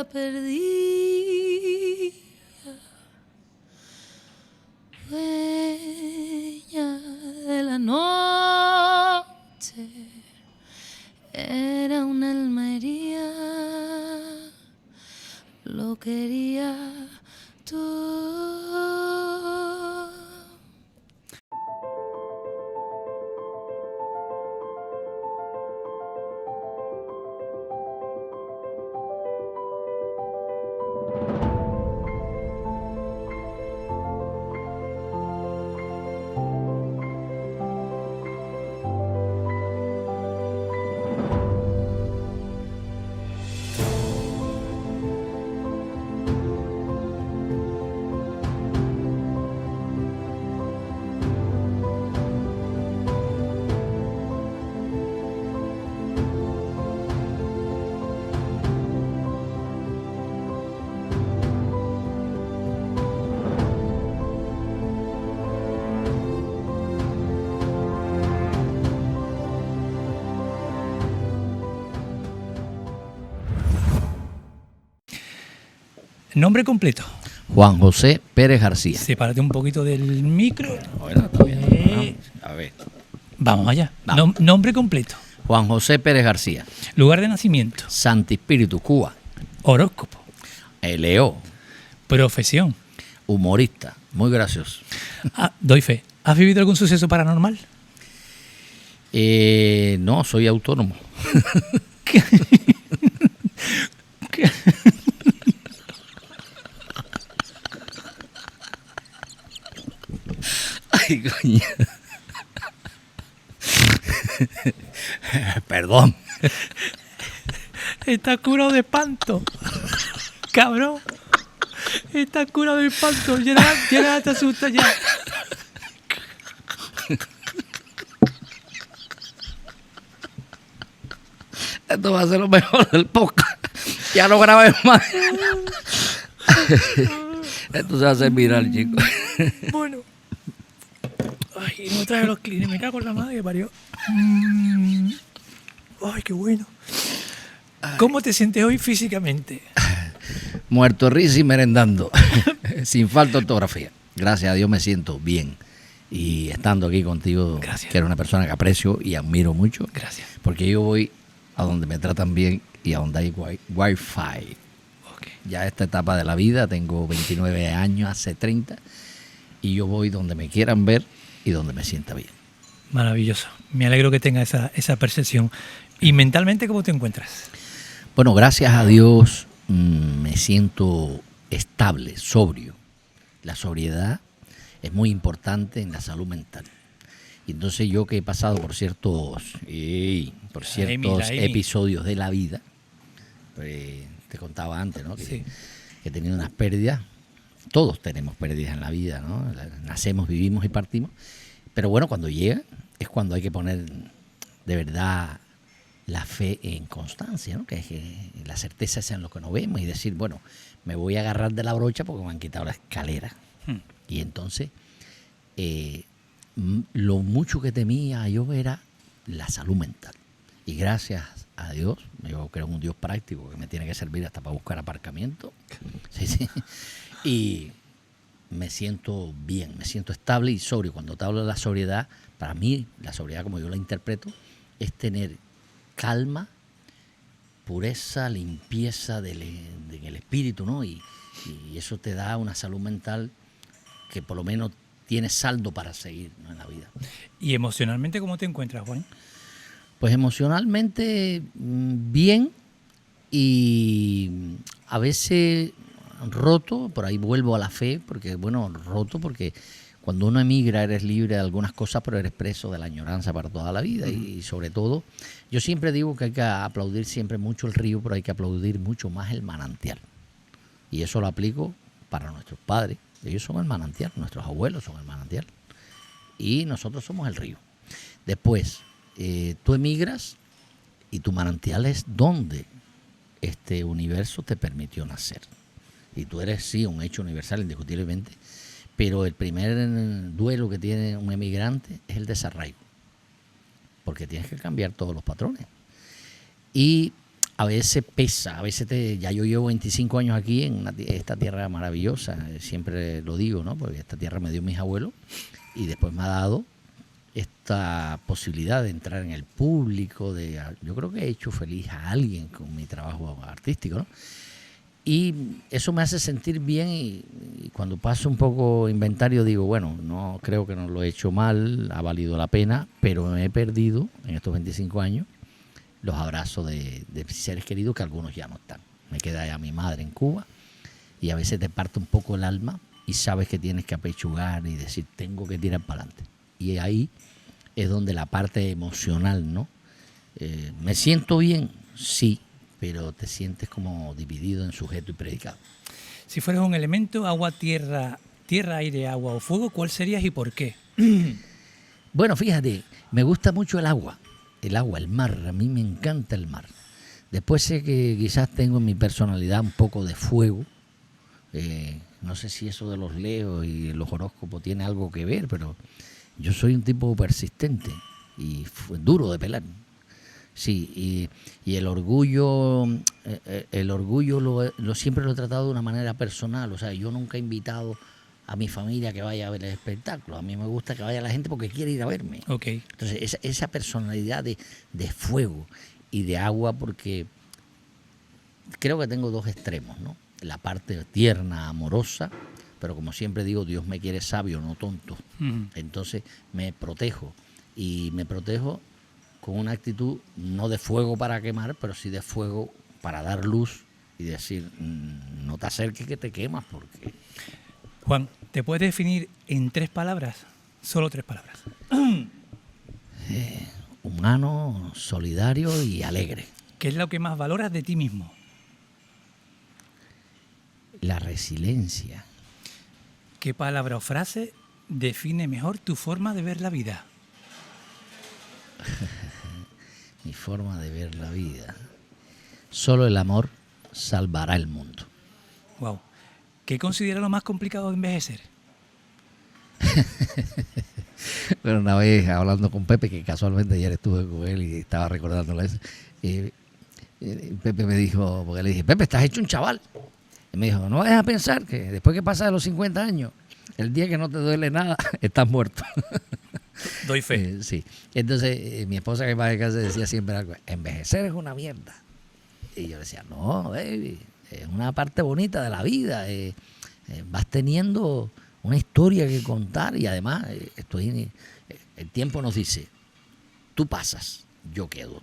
perdida, dueña de la noche, era una alma herida, lo quería tú. Nombre completo. Juan José Pérez García. Sepárate un poquito del micro. Bueno, está bien. A ver. Vamos allá. Vamos. Nombre completo. Juan José Pérez García. Lugar de nacimiento. Santi Espíritu, Cuba. Horóscopo. Leo. Profesión. Humorista. Muy gracioso. Doy fe. ¿Has vivido algún suceso paranormal? No, soy autónomo. Ay, coño. Perdón. Está curado de espanto. Cabrón. Está curado de espanto. Ya te asusta ya. Esto va a ser lo mejor del podcast. Ya no grabes más. Esto se va a hacer viral, chicos. Bueno. Ay, no traje los clines. Me cago en la madre que parió. Ay, qué bueno. ¿Cómo te sientes hoy físicamente? Muerto de risa y merendando. Sin falta de ortografía. Gracias a Dios me siento bien. Y estando aquí contigo, Gracias. que eres una persona que aprecio y admiro mucho. Gracias. Porque yo voy a donde me tratan bien y a donde hay wifi. Okay. Ya esta etapa de la vida, tengo 29 años, hace 30. Y yo voy donde me quieran ver y donde me sienta bien. Maravilloso. Me alegro que tengas esa percepción. ¿Y mentalmente cómo te encuentras? Bueno, gracias a Dios me siento estable, sobrio. La sobriedad es muy importante en la salud mental. Y entonces yo que he pasado por ciertos episodios de la vida, pues, te contaba antes, ¿no? Que he tenido unas pérdidas. Todos tenemos pérdidas en la vida, ¿no? Nacemos, vivimos y partimos. Pero bueno, cuando llega es cuando hay que poner de verdad la fe en constancia, ¿no? Que la certeza sea en lo que no vemos y decir, bueno, me voy a agarrar de la brocha porque me han quitado la escalera. Y entonces, lo mucho que temía yo era la salud mental. Y gracias a Dios, yo creo en un Dios práctico que me tiene que servir hasta para buscar aparcamiento. Sí. Y me siento bien, me siento estable y sobrio. Cuando te hablo de la sobriedad, para mí, la sobriedad como yo la interpreto, es tener calma, pureza, limpieza del espíritu, ¿no? Y eso te da una salud mental que por lo menos tienes saldo para seguir, ¿no? En la vida. ¿Y emocionalmente cómo te encuentras, Juan? Pues emocionalmente bien y a veces roto, por ahí vuelvo a la fe, porque bueno, roto porque cuando uno emigra eres libre de algunas cosas, pero eres preso de la añoranza para toda la vida. Y sobre todo, yo siempre digo que hay que aplaudir siempre mucho el río, pero hay que aplaudir mucho más el manantial. Y eso lo aplico para nuestros padres. Ellos son el manantial, nuestros abuelos son el manantial. Y nosotros somos el río. Después, tú emigras y tu manantial es donde este universo te permitió nacer. Y tú eres, sí, un hecho universal, indiscutiblemente. Pero el primer duelo que tiene un emigrante es el desarraigo. Porque tienes que cambiar todos los patrones. Y a veces pesa, a veces ya yo llevo 25 años aquí en esta tierra maravillosa, siempre lo digo, ¿no? Porque esta tierra me dio mis abuelos y después me ha dado esta posibilidad de entrar en el público, yo creo que he hecho feliz a alguien con mi trabajo artístico, ¿no? Y eso me hace sentir bien y cuando paso un poco inventario digo, bueno, no creo que no lo he hecho mal, ha valido la pena, pero me he perdido en estos 25 años los abrazos de seres queridos que algunos ya no están. Me queda ya mi madre en Cuba y a veces te parte un poco el alma y sabes que tienes que apechugar y decir, tengo que tirar para adelante. Y ahí es donde la parte emocional, ¿no? ¿Me siento bien? Sí, pero te sientes como dividido en sujeto y predicado. Si fueras un elemento, agua, tierra, aire, agua o fuego, ¿cuál serías y por qué? Bueno, fíjate, me gusta mucho el agua, el mar, a mí me encanta el mar. Después sé que quizás tengo en mi personalidad un poco de fuego, no sé si eso de los leos y los horóscopos tiene algo que ver, pero yo soy un tipo persistente y duro de pelar. Sí, y el orgullo siempre lo he tratado de una manera personal. O sea, yo nunca he invitado a mi familia que vaya a ver el espectáculo. A mí me gusta que vaya la gente porque quiere ir a verme. Okay. Entonces, esa personalidad de fuego y de agua, porque creo que tengo dos extremos, ¿no? La parte tierna, amorosa, pero como siempre digo, Dios me quiere sabio, no tonto. Uh-huh. Entonces me protejo y me protejo con una actitud no de fuego para quemar, pero sí de fuego para dar luz y decir, no te acerques que te quemas porque... Juan, ¿te puedes definir en 3 palabras? Solo 3 palabras. Humano, solidario y alegre. ¿Qué es lo que más valoras de ti mismo? La resiliencia. ¿Qué palabra o frase define mejor tu forma de ver la vida? Mi forma de ver la vida. Solo el amor salvará el mundo. Wow. ¿Qué considera lo más complicado de envejecer? Bueno, una vez hablando con Pepe, que casualmente ayer estuve con él y estaba recordándole eso, Pepe me dijo, porque le dije, Pepe, estás hecho un chaval. Y me dijo, no vayas a pensar que después que pasas de los 50 años, el día que no te duele nada, estás muerto. Doy fe. Sí. Entonces, mi esposa que va de casa decía siempre algo, envejecer es una mierda. Y yo decía, no, baby, es una parte bonita de la vida. Vas teniendo una historia que contar y además el tiempo nos dice, tú pasas, yo quedo.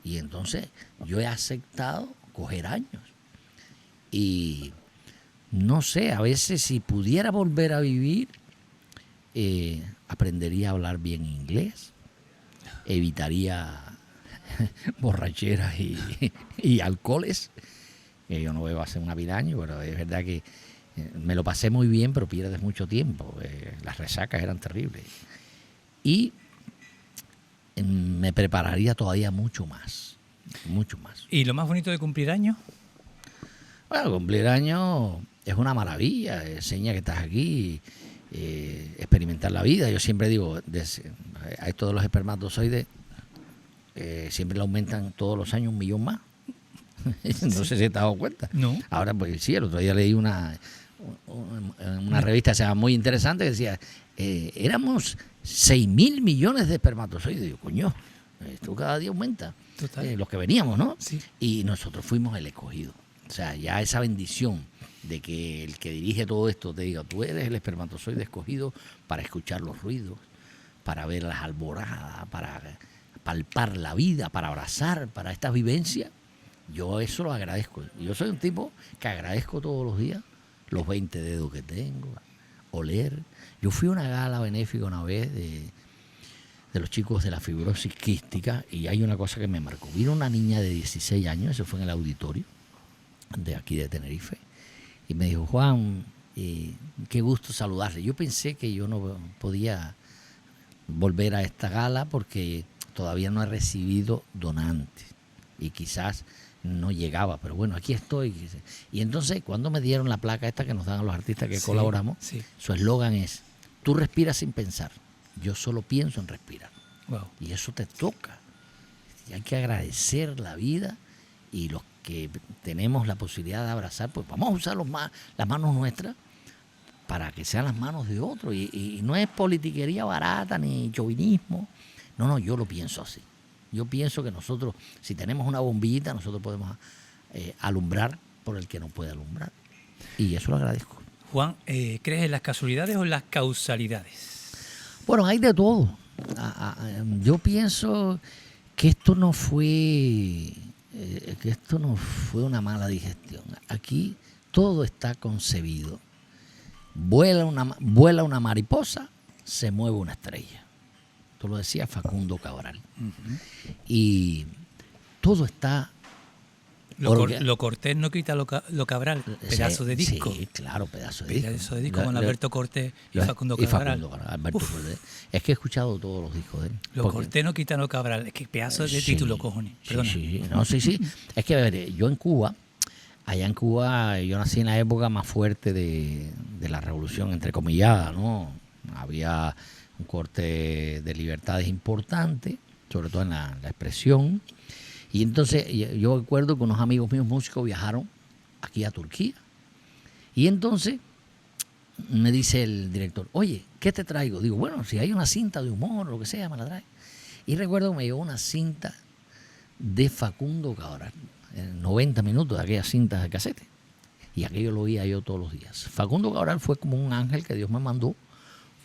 Y entonces yo he aceptado coger años. Y no sé, a veces si pudiera volver a vivir, aprendería a hablar bien inglés, evitaría borracheras y alcoholes, que yo no bebo hace una vida de años, pero es verdad que me lo pasé muy bien, pero pierdes mucho tiempo, las resacas eran terribles. Y me prepararía todavía mucho más. ¿Y lo más bonito de cumplir años? Bueno, cumplir años es una maravilla, enseña que estás aquí, experimentar la vida. Yo siempre digo, a esto de los espermatozoides, siempre le aumentan todos los años 1 millón más. No sé si te has dado cuenta. No. Ahora, pues sí, el otro día leí una revista que se llama muy interesante que decía, éramos 6.000 millones de espermatozoides. Digo, coño, esto cada día aumenta. Los que veníamos, ¿no? Sí. Y nosotros fuimos el escogido. O sea, ya esa bendición de que el que dirige todo esto te diga, tú eres el espermatozoide escogido para escuchar los ruidos, para ver las alboradas, para palpar la vida, para abrazar, para esta vivencia. Yo eso lo agradezco. Yo soy un tipo que agradezco todos los días los 20 dedos que tengo, oler. Yo fui a una gala benéfica una vez de los chicos de la fibrosis quística y hay una cosa que me marcó. Vino una niña de 16 años, eso fue en el auditorio de aquí de Tenerife, y me dijo, Juan, qué gusto saludarle. Yo pensé que yo no podía volver a esta gala porque todavía no he recibido donantes y quizás no llegaba, pero bueno, aquí estoy. Y entonces cuando me dieron la placa esta que nos dan a los artistas que colaboramos, su eslogan es, tú respiras sin pensar, yo solo pienso en respirar. Wow. Y eso te toca. Y hay que agradecer la vida y los que tenemos la posibilidad de abrazar, pues vamos a usar las manos nuestras para que sean las manos de otro. Y no es politiquería barata ni chauvinismo. No, yo lo pienso así. Yo pienso que nosotros, si tenemos una bombillita, nosotros podemos alumbrar por el que no puede alumbrar. Y eso lo agradezco. Juan, ¿crees en las casualidades o en las causalidades? Bueno, hay de todo. Yo pienso que esto no fue una mala digestión. Aquí todo está concebido. Vuela una mariposa, se mueve una estrella. Esto lo decía Facundo Cabral. Uh-huh. Y todo está... Lo cortés no quita lo cabral, pedazo de disco. Sí, claro, pedazo de disco. Pedazo de disco con Alberto Cortés y Facundo Cabral. Alberto Cortés. Es que he escuchado todos los discos de él. Lo cortés no quita lo cabral. Es que pedazo de título, cojones. Perdona. Sí. Es que, a ver, yo allá en Cuba, yo nací en la época más fuerte de la revolución, entrecomillada, ¿no? Había un corte de libertades importante, sobre todo en la expresión. Y entonces yo recuerdo que unos amigos míos músicos viajaron aquí a Turquía. Y entonces me dice el director, oye, ¿qué te traigo? Digo, bueno, si hay una cinta de humor o lo que sea, me la trae. Y recuerdo que me llevó una cinta de Facundo Cabral, 90 minutos de aquellas cintas de casete. Y aquello lo oía yo todos los días. Facundo Cabral fue como un ángel que Dios me mandó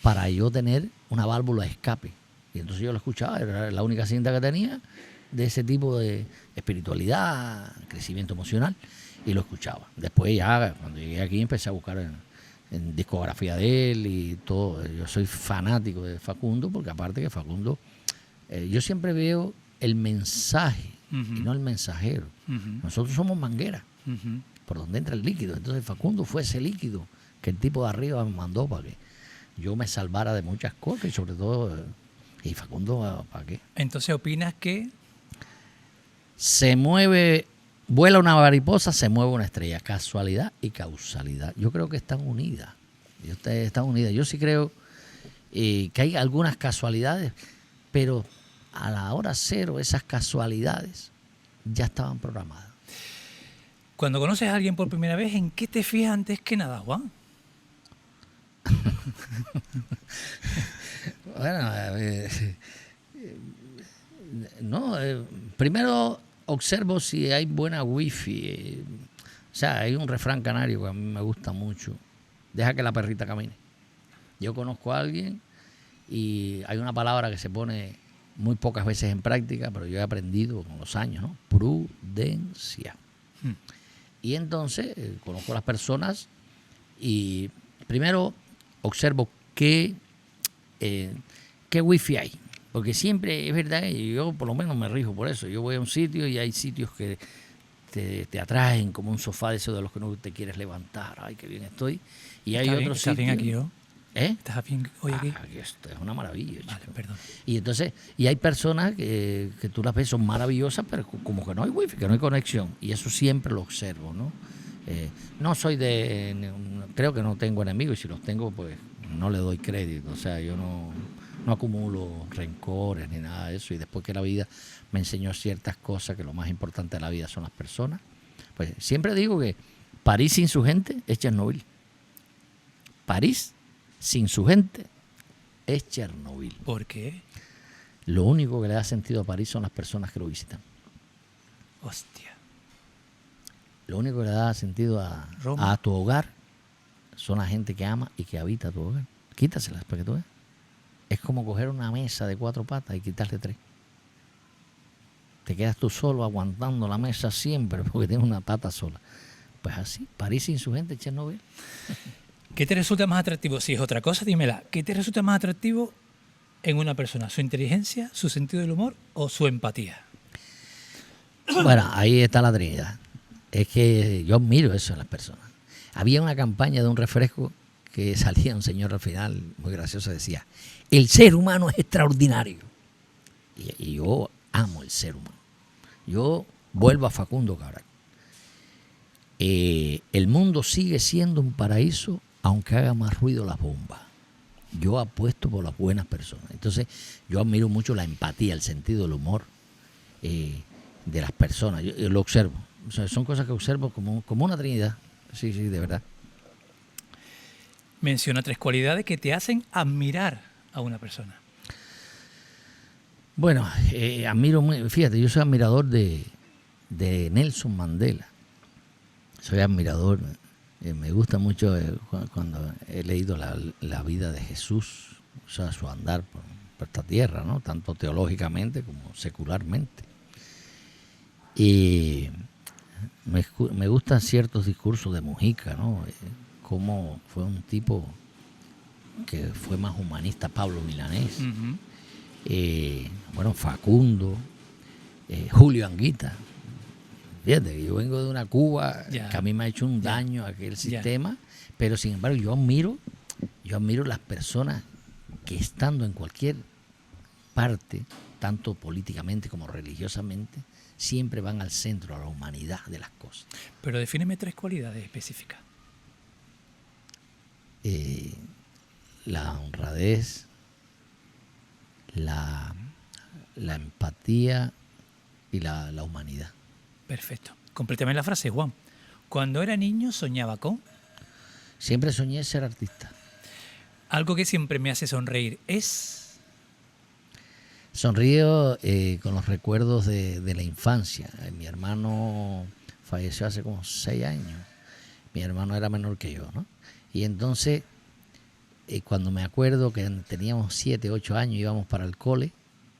para yo tener una válvula de escape. Y entonces yo lo escuchaba, era la única cinta que tenía de ese tipo de espiritualidad, crecimiento emocional, y lo escuchaba. Después ya, cuando llegué aquí, empecé a buscar en discografía de él y todo. Yo soy fanático de Facundo, porque aparte que Facundo, yo siempre veo el mensaje y no el mensajero. Nosotros somos manguera, por donde entra el líquido. Entonces Facundo fue ese líquido que el tipo de arriba me mandó para que yo me salvara de muchas cosas, y sobre todo, y Facundo, ¿para qué? Entonces, ¿opinas que vuela una mariposa, se mueve una estrella? Casualidad y causalidad. Yo creo que están unidas. Yo sí creo que hay algunas casualidades, pero a la hora cero esas casualidades ya estaban programadas. Cuando conoces a alguien por primera vez, ¿en qué te fijas antes que nada, Juan? Bueno, primero observo si hay buena wifi. O sea, hay un refrán canario que a mí me gusta mucho: deja que la perrita camine. Yo conozco a alguien y hay una palabra que se pone muy pocas veces en práctica, pero yo he aprendido con los años, ¿no? Prudencia. Y entonces conozco a las personas y primero observo qué wifi hay. Porque siempre, es verdad, y yo por lo menos me rijo por eso. Yo voy a un sitio y hay sitios que te atraen, como un sofá de esos de los que no te quieres levantar. Ay, qué bien estoy. Y hay otros sitios... ¿Estás bien aquí, yo? ¿Estás bien hoy aquí? Aquí esto es una maravilla, chico. Vale, perdón. Y entonces, hay personas que tú las ves, son maravillosas, pero como que no hay wifi, que no hay conexión. Y eso siempre lo observo, ¿no? No soy creo que no tengo enemigos, y si los tengo, pues no le doy crédito. O sea, yo no acumulo rencores ni nada de eso. Y después que la vida me enseñó ciertas cosas, que lo más importante de la vida son las personas, pues siempre digo que París sin su gente es Chernobyl. París sin su gente es Chernobyl. ¿Por qué? Lo único que le da sentido a París son las personas que lo visitan. Hostia. Lo único que le da sentido a tu hogar son la gente que ama y que habita tu hogar. Quítaselas para que tú veas. Es como coger una mesa de 4 patas y quitarle 3. Te quedas tú solo aguantando la mesa siempre porque tienes una pata sola. Pues así, París sin su gente, Chernobyl. ¿Qué te resulta más atractivo? Si es otra cosa, dímela. ¿Qué te resulta más atractivo en una persona? ¿Su inteligencia, su sentido del humor o su empatía? Bueno, ahí está la Trinidad. Es que yo admiro eso en las personas. Había una campaña de un refresco que salía un señor al final, muy gracioso, decía: el ser humano es extraordinario. Y yo amo el ser humano. Yo vuelvo a Facundo Cabral. El mundo sigue siendo un paraíso aunque haga más ruido las bombas. Yo apuesto por las buenas personas. Entonces yo admiro mucho la empatía, el sentido del humor. de las personas. Yo lo observo. O sea, son cosas que observo como una trinidad. Sí, de verdad. Menciona 3 cualidades que te hacen admirar a una persona. Bueno, admiro muy, fíjate, yo soy admirador de Nelson Mandela. Soy admirador, me gusta mucho cuando he leído la vida de Jesús, o sea, su andar por esta tierra, ¿no? Tanto teológicamente como secularmente. Y me gustan ciertos discursos de Mujica, ¿no? Cómo fue un tipo que fue más humanista, Pablo Milanés. Uh-huh. Bueno, Facundo, Julio Anguita. Fíjate, yo vengo de una Cuba que a mí me ha hecho un daño aquel sistema, pero sin embargo yo admiro las personas que estando en cualquier parte, tanto políticamente como religiosamente, siempre van al centro, a la humanidad de las cosas. Pero defíneme 3 cualidades específicas. La honradez, la empatía y la humanidad. Perfecto. Complétame la frase, Juan. Cuando era niño soñaba con... Siempre soñé ser artista. Algo que siempre me hace sonreír es... Sonrío con los recuerdos de la infancia. Mi hermano falleció hace como 6 años. Mi hermano era menor que yo, ¿no? Y entonces, cuando me acuerdo que teníamos 7, 8 años, íbamos para el cole,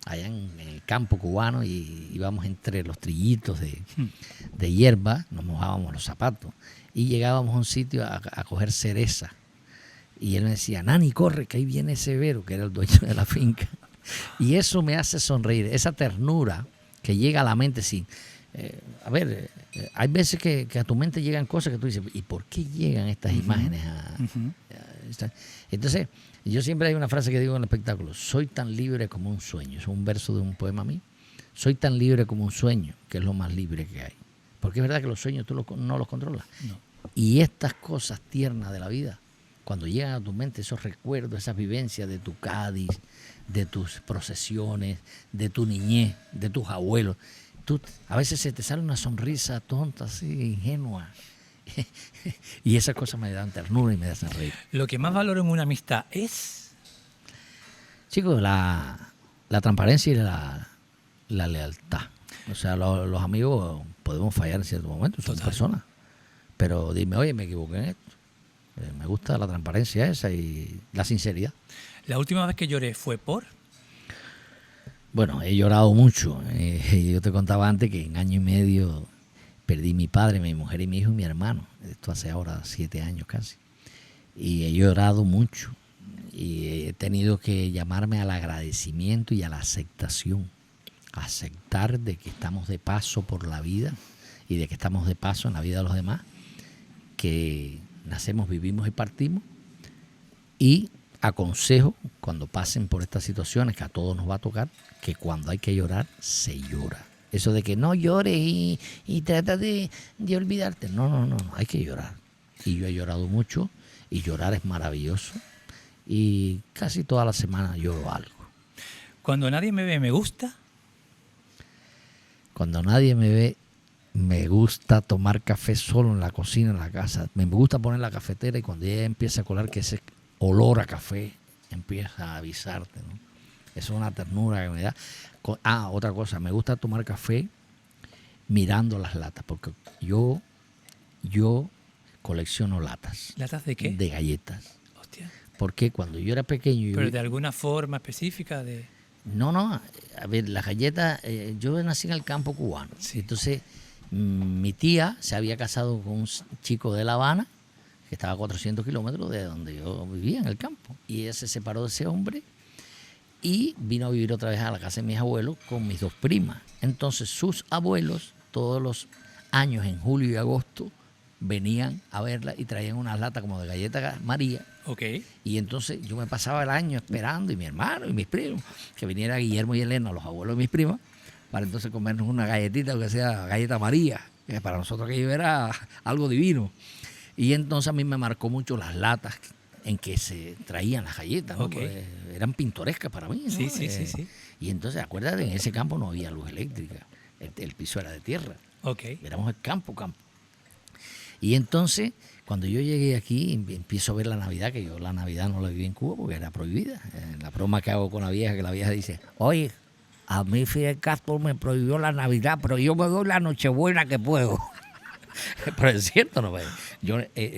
allá en el campo cubano, y íbamos entre los trillitos de hierba, nos mojábamos los zapatos, y llegábamos a un sitio a coger cereza. Y él me decía, Nani, corre, que ahí viene Severo, que era el dueño de la finca. Y eso me hace sonreír, esa ternura que llega a la mente sin... hay veces que a tu mente llegan cosas que tú dices, ¿y por qué llegan estas imágenes Entonces, yo siempre hay una frase que digo en el espectáculo: soy tan libre como un sueño. Es un verso de un poema mío. Soy tan libre como un sueño, que es lo más libre que hay. Porque es verdad que los sueños tú no los controlas. No. Y estas cosas tiernas de la vida, cuando llegan a tu mente, esos recuerdos, esas vivencias de tu Cádiz, de tus procesiones, de tu niñez, de tus abuelos, a veces se te sale una sonrisa tonta, así, ingenua. Y esas cosas me dan ternura y me hacen reír. Lo que más valoro en una amistad es... Chicos, la transparencia y la lealtad. O sea, los amigos podemos fallar en ciertos momentos, son personas. Pero dime, oye, me equivoqué en esto. Me gusta la transparencia esa y la sinceridad. La última vez que lloré fue por... Bueno, he llorado mucho. Yo te contaba antes que en 1 año y medio perdí mi padre, mi mujer y mi hijo y mi hermano. Esto hace ahora 7 años casi. Y he llorado mucho. Y he tenido que llamarme al agradecimiento y a la aceptación. Aceptar de que estamos de paso por la vida y de que estamos de paso en la vida de los demás. Que nacemos, vivimos y partimos. Y aconsejo, cuando pasen por estas situaciones, que a todos nos va a tocar, que cuando hay que llorar, se llora. Eso de que no llores y trata de olvidarte. No, hay que llorar. Y yo he llorado mucho, y llorar es maravilloso. Y casi toda la semana lloro algo. Cuando nadie me ve, me gusta. Cuando nadie me ve, me gusta tomar café solo en la cocina, en la casa. Me gusta poner la cafetera y cuando ella empieza a colar, que ese olor a café empieza a avisarte, ¿no? Eso es una ternura que me da. Otra cosa, me gusta tomar café mirando las latas, porque yo colecciono latas. ¿Latas de qué? De galletas. Hostia. Porque cuando yo era pequeño... ¿Pero de alguna forma específica? No, a ver, las galletas... yo nací en el campo cubano. Sí. Entonces, mi tía se había casado con un chico de La Habana, que estaba a 400 kilómetros de donde yo vivía, en el campo. Y ella se separó de ese hombre y vino a vivir otra vez a la casa de mis abuelos con mis 2 primas. Entonces, sus abuelos, todos los años, en julio y agosto, venían a verla y traían unas latas como de galleta María. Okay. Y entonces yo me pasaba el año esperando, y mi hermano y mis primos, que viniera Guillermo y Elena, los abuelos de mis primas, para entonces comernos una galletita, que sea galleta María, que para nosotros aquello era algo divino. Y entonces a mí me marcó mucho las latas en que se traían las galletas, ¿no? Okay. Eran pintorescas para mí, ¿no? Sí. Y entonces, acuérdate, en ese campo no había luz eléctrica. El piso era de tierra. Ok. Éramos el campo. Y entonces, cuando yo llegué aquí, empiezo a ver la Navidad, que yo la Navidad no la viví en Cuba porque era prohibida. La broma que hago con la vieja, que la vieja dice, oye, a mí Fidel Castro me prohibió la Navidad, pero yo me doy la Nochebuena que puedo. Pero es cierto, ¿no? Yo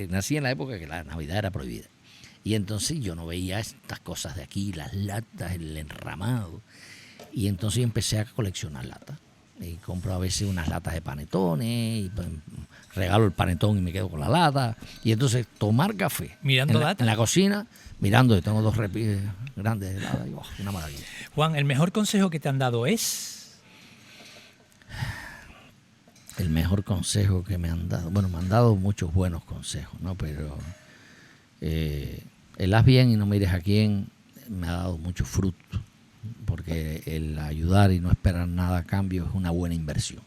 nací en la época que la Navidad era prohibida. Y entonces yo no veía estas cosas de aquí, las latas, el enramado. Y entonces yo empecé a coleccionar latas. Y compro a veces unas latas de panetones, y pues, regalo el panetón y me quedo con la lata. Y entonces tomar café. Mirando latas. En la cocina, mirando, tengo 2 repites grandes de lata. Y, una maravilla. Juan, ¿el mejor consejo que te han dado es? El mejor consejo que me han dado. Bueno, me han dado muchos buenos consejos, ¿no? Pero el haz bien y no mires a quién me ha dado mucho fruto. Porque el ayudar y no esperar nada a cambio es una buena inversión.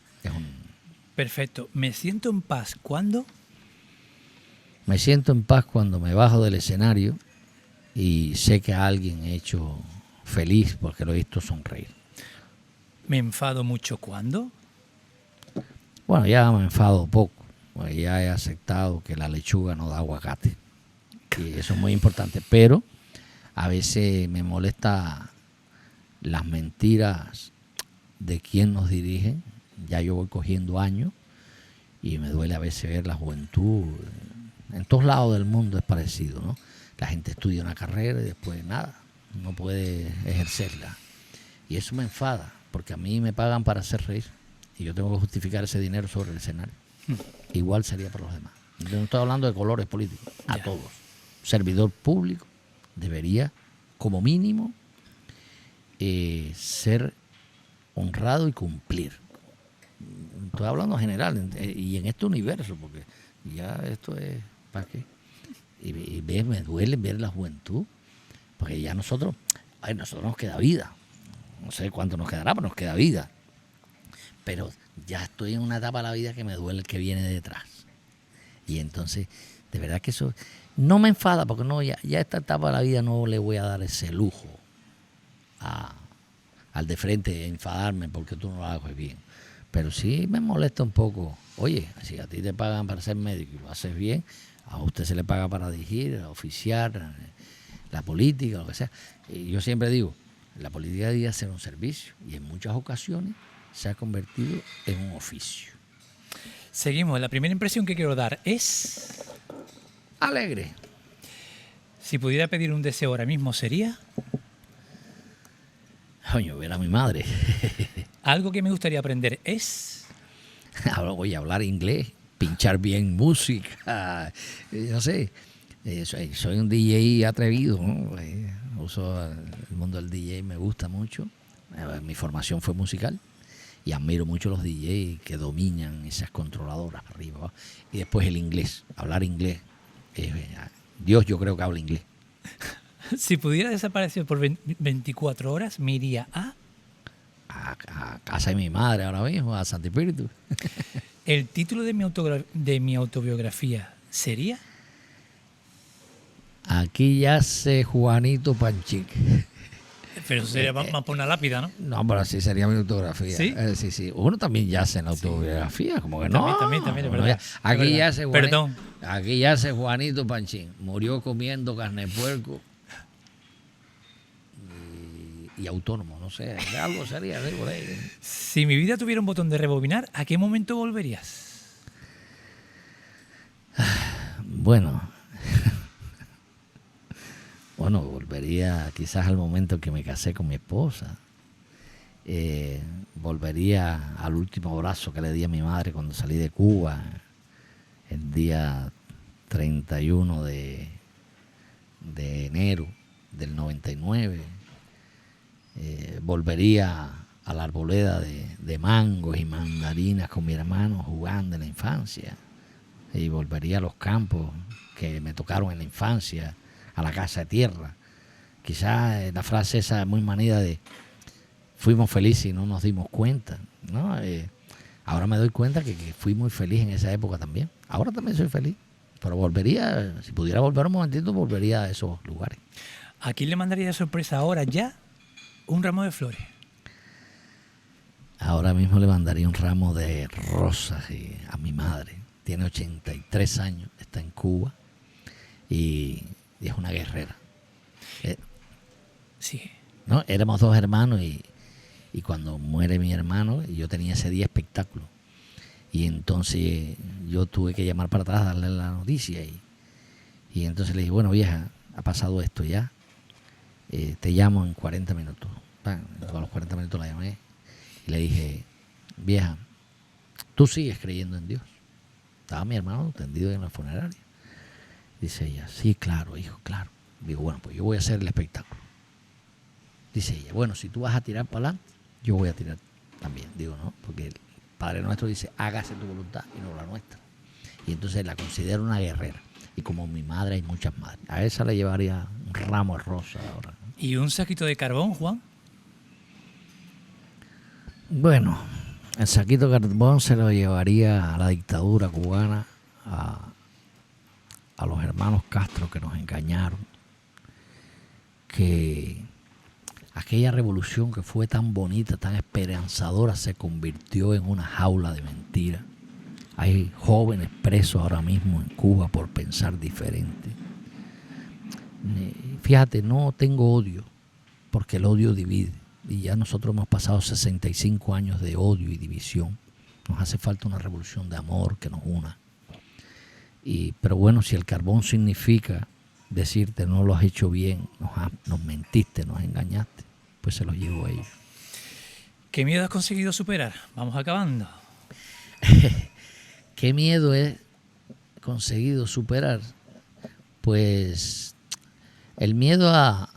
Perfecto. Me siento en paz. ¿Cuándo? Me siento en paz cuando me bajo del escenario y sé que a alguien he hecho feliz porque lo he visto sonreír. Me enfado mucho. ¿Cuándo? Bueno, ya me enfado poco. Pues ya he aceptado que la lechuga no da aguacate. Y eso es muy importante. Pero a veces me molesta las mentiras de quien nos dirige. Ya yo voy cogiendo años y me duele a veces ver la juventud. En todos lados del mundo es parecido, ¿no? La gente estudia una carrera y después nada, no puede ejercerla. Y eso me enfada, porque a mí me pagan para hacer reír y yo tengo que justificar ese dinero sobre el escenario. Igual sería para los demás. Yo no estoy hablando de colores políticos, a todos. Servidor público debería, como mínimo, ser honrado y cumplir. Estoy hablando en general y en este universo, porque ya esto es, ¿para qué? Y me duele ver la juventud, porque ya nosotros nos queda vida. No sé cuánto nos quedará, pero nos queda vida. Pero ya estoy en una etapa de la vida que me duele el que viene detrás. Y entonces, de verdad que eso no me enfada, porque no, ya esta etapa de la vida no le voy a dar ese lujo al de frente de enfadarme porque tú no lo haces bien. Pero sí me molesta un poco. Oye, si a ti te pagan para ser médico y lo haces bien, a usted se le paga para dirigir, oficiar, la política, lo que sea. Y yo siempre digo, la política debe ser un servicio y en muchas ocasiones se ha convertido en un oficio. Seguimos. La primera impresión que quiero dar es... Alegre. Si pudiera pedir un deseo ahora mismo, ¿sería? Coño, ver a mi madre. Algo que me gustaría aprender es... Voy a hablar inglés, pinchar bien música, no sé. Soy un DJ atrevido, ¿no? Uso el mundo del DJ, me gusta mucho. Mi formación fue musical y admiro mucho los DJs que dominan esas controladoras arriba, abajo. Y después el inglés, hablar inglés. Dios, yo creo que habla inglés. Si pudiera desaparecer por 24 horas, me iría a casa de mi madre ahora mismo, a Santo Espíritu. El título de mi autobiografía sería... Aquí yace Juanito Panchín. Pero eso sería más por una lápida, ¿no? No, pero así sería mi autobiografía. ¿Sí? Sí, sí. Uno también yace en la autobiografía, como que no. También, es verdad. Aquí yace Juanito. Perdón. Aquí yace Juanito Panchín. Murió comiendo carne de puerco y autónomo, no sé. Algo sería, por ahí. Si mi vida tuviera un botón de rebobinar, ¿a qué momento volverías? Bueno, volvería quizás al momento en que me casé con mi esposa. Volvería al último abrazo que le di a mi madre cuando salí de Cuba, el día 31 de enero del 99. Volvería a la arboleda de mangos y mandarinas con mi hermano jugando en la infancia. Y volvería a los campos que me tocaron en la infancia, a la casa de tierra. Quizás la frase esa muy manida de fuimos felices y no nos dimos cuenta, ¿no? Ahora me doy cuenta que fui muy feliz en esa época también. Ahora también soy feliz, pero volvería, si pudiera volver un momentito, volvería a esos lugares. ¿A quién le mandaría de sorpresa ahora ya un ramo de flores? ahora mismo le mandaría un ramo de rosas a mi madre. Tiene 83 años, está en Cuba y es una guerrera. Sí. ¿No? Éramos dos hermanos y cuando muere mi hermano, yo tenía ese día espectáculo. Y entonces yo tuve que llamar para atrás, darle la noticia. Y entonces le dije, bueno, vieja, ha pasado esto ya. Te llamo en 40 minutos. A los 40 minutos la llamé y le dije, vieja, tú sigues creyendo en Dios. Estaba mi hermano tendido en la funeraria. Dice ella, sí, claro, hijo, claro. Digo, bueno, pues yo voy a hacer el espectáculo. Dice ella, bueno, si tú vas a tirar para adelante, yo voy a tirar también. Digo, no, porque el Padre Nuestro dice, hágase tu voluntad y no la nuestra. Y entonces la considero una guerrera. Y como mi madre hay muchas madres. A esa le llevaría un ramo de rosa ahora, ¿no? ¿Y un saquito de carbón, Juan? Bueno, el saquito de carbón se lo llevaría a la dictadura cubana, a los hermanos Castro que nos engañaron, que aquella revolución que fue tan bonita, tan esperanzadora, se convirtió en una jaula de mentiras. Hay jóvenes presos ahora mismo en Cuba por pensar diferente. Fíjate, no tengo odio, porque el odio divide. Y ya nosotros hemos pasado 65 años de odio y división. Nos hace falta una revolución de amor que nos una. Pero bueno, si el carbón significa decirte no lo has hecho bien, nos mentiste, nos engañaste, pues se los llevo a ellos. ¿Qué miedo has conseguido superar? Vamos acabando. ¿Qué miedo he conseguido superar? Pues el miedo a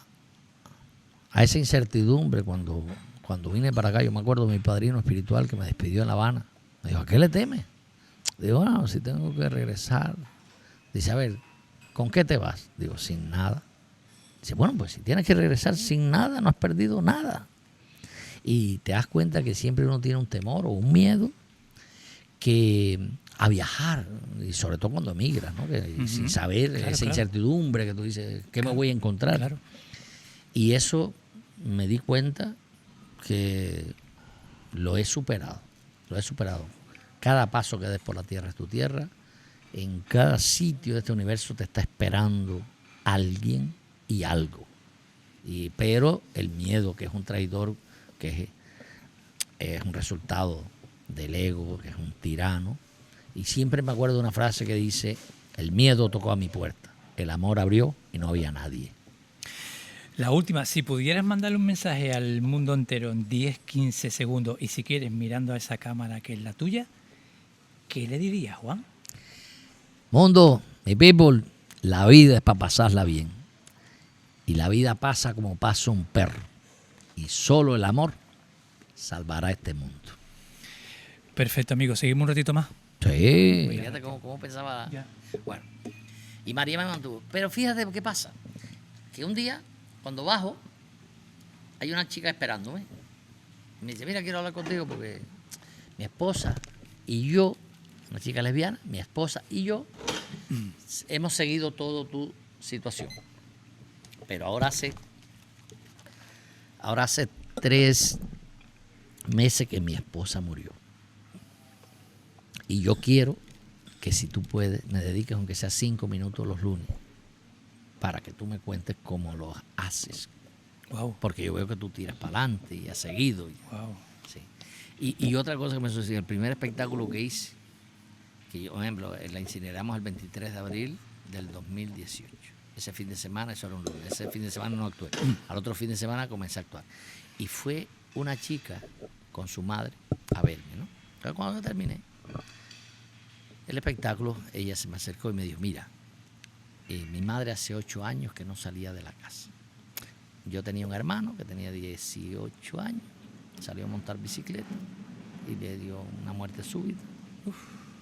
esa incertidumbre cuando vine para acá. Yo me acuerdo de mi padrino espiritual que me despidió en La Habana. Me dijo, ¿a qué le temes? Digo, bueno, si tengo que regresar. Dice, a ver, ¿con qué te vas? Digo, sin nada. Dice, bueno, pues si tienes que regresar sin nada, no has perdido nada. Y te das cuenta que siempre uno tiene un temor o un miedo a viajar, y sobre todo cuando emigras, ¿no? Sin saber, claro, esa incertidumbre que tú dices, ¿qué me voy a encontrar? Claro. Y eso me di cuenta que lo he superado. Cada paso que des por la tierra es tu tierra. En cada sitio de este universo te está esperando alguien y algo. Pero el miedo, que es un traidor, que es un resultado del ego, que es un tirano. Y siempre me acuerdo de una frase que dice, el miedo tocó a mi puerta, el amor abrió y no había nadie. La última, si pudieras mandarle un mensaje al mundo entero en 10, 15 segundos y si quieres mirando a esa cámara que es la tuya, ¿qué le dirías, Juan? Mundo, mi people, la vida es para pasarla bien. Y la vida pasa como pasa un perro. Y solo el amor salvará este mundo. Perfecto, amigo. ¿Seguimos un ratito más? Sí. Fíjate cómo pensaba. Ya. Bueno, y María me mantuvo. Pero fíjate qué pasa. Que un día, cuando bajo, hay una chica esperándome. Y me dice, mira, quiero hablar contigo porque mi esposa y yo, una chica lesbiana, mi esposa y yo, hemos seguido toda tu situación. Pero ahora hace 3 meses que mi esposa murió. Y yo quiero que si tú puedes, me dediques aunque sea 5 minutos los lunes para que tú me cuentes cómo lo haces. Wow. Porque yo veo que tú tiras para adelante y has seguido. Wow. Sí. Y otra cosa que me sucedió, el primer espectáculo que hice, que yo, por ejemplo, la incineramos el 23 de abril del 2018. Ese fin de semana, eso era un lunes, ese fin de semana no actué. Al otro fin de semana comencé a actuar. Y fue una chica con su madre a verme, ¿no? Pero cuando terminé el espectáculo, ella se me acercó y me dijo, mira, mi madre hace 8 años que no salía de la casa. Yo tenía un hermano que tenía 18 años, salió a montar bicicleta y le dio una muerte súbita.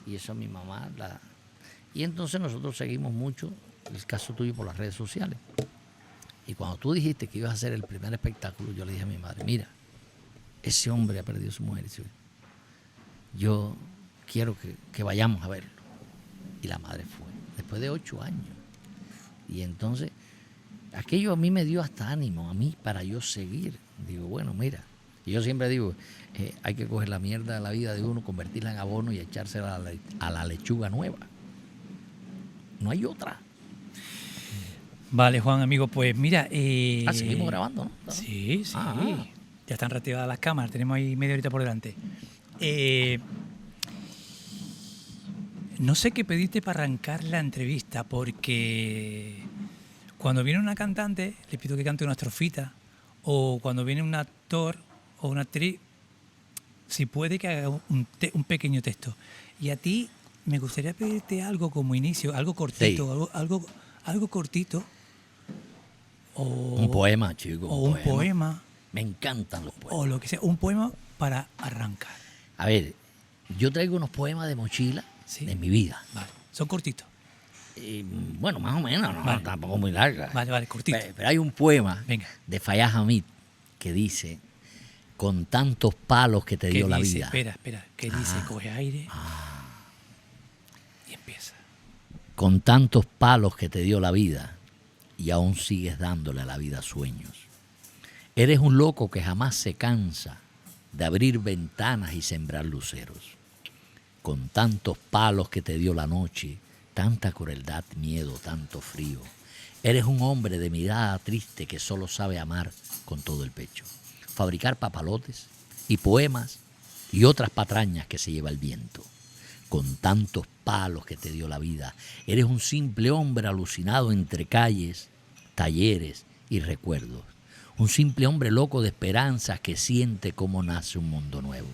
Y eso a mi mamá Y entonces nosotros seguimos mucho el caso tuyo por las redes sociales. Y cuando tú dijiste que ibas a hacer el primer espectáculo, yo le dije a mi madre, mira, ese hombre ha perdido su mujer. Yo quiero que vayamos a verlo. Y la madre fue, después de 8 años. Y entonces, aquello a mí me dio hasta ánimo, a mí, para yo seguir. Digo, bueno, mira, Y yo siempre digo, hay que coger la mierda de la vida de uno, convertirla en abono y echársela a la lechuga nueva. No hay otra. Vale, Juan, amigo, pues mira... seguimos grabando, ¿no? Sí, sí. Ah. Ya están reactivadas las cámaras, tenemos ahí media horita por delante. No sé qué pedirte para arrancar la entrevista, porque cuando viene una cantante, le pido que cante una estrofita, o cuando viene un actor o una actriz, si puede que haga un pequeño texto. Y a ti me gustaría pedirte algo como inicio, algo cortito, Sí. algo cortito. O Un poema, chico. O un poema. Me encantan los poemas. O lo que sea, un poema para arrancar. A ver, yo traigo unos poemas de mochila Sí. de mi vida. Vale, son cortitos. Bueno, más o menos, no, Vale. tampoco muy larga. Vale, cortito. Pero hay un poema Venga. de Fayaz Hamid que dice, con tantos palos que te ¿Qué dio la dice? vida. Espera. ¿Qué dice? Coge aire y empieza. Con tantos palos que te dio la vida y aún sigues dándole a la vida sueños. Eres un loco que jamás se cansa de abrir ventanas y sembrar luceros. Con tantos palos que te dio la noche, tanta crueldad, miedo, tanto frío. Eres un hombre de mirada triste que solo sabe amar con todo el pecho. Fabricar papalotes y poemas y otras patrañas que se lleva el viento. Con tantos palos que te dio la vida, eres un simple hombre alucinado entre calles, talleres y recuerdos. Un simple hombre loco de esperanzas que siente cómo nace un mundo nuevo.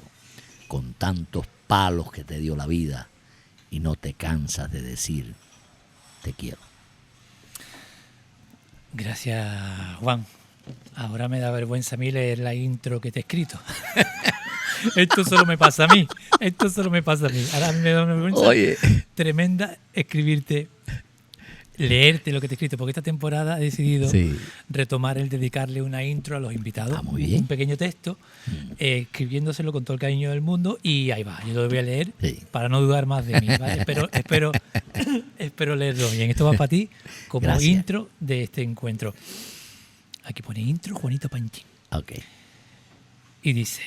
Con tantos palos que te dio la vida y no te cansas de decir, te quiero. Gracias, Juan. Ahora me da vergüenza a mí leer la intro que te he escrito. Esto solo me pasa a mí. Ahora me da una vergüenza tremenda escribirte, leerte lo que te he escrito, porque esta temporada he decidido retomar el dedicarle una intro a los invitados. Muy bien. Un pequeño texto, escribiéndoselo con todo el cariño del mundo, y ahí va, yo lo voy a leer para no dudar más de mí, ¿vale? Espero leerlo bien. Esto va para ti como Gracias. intro de este encuentro. Aquí pone intro Juanito Panchín. Ok. Y dice: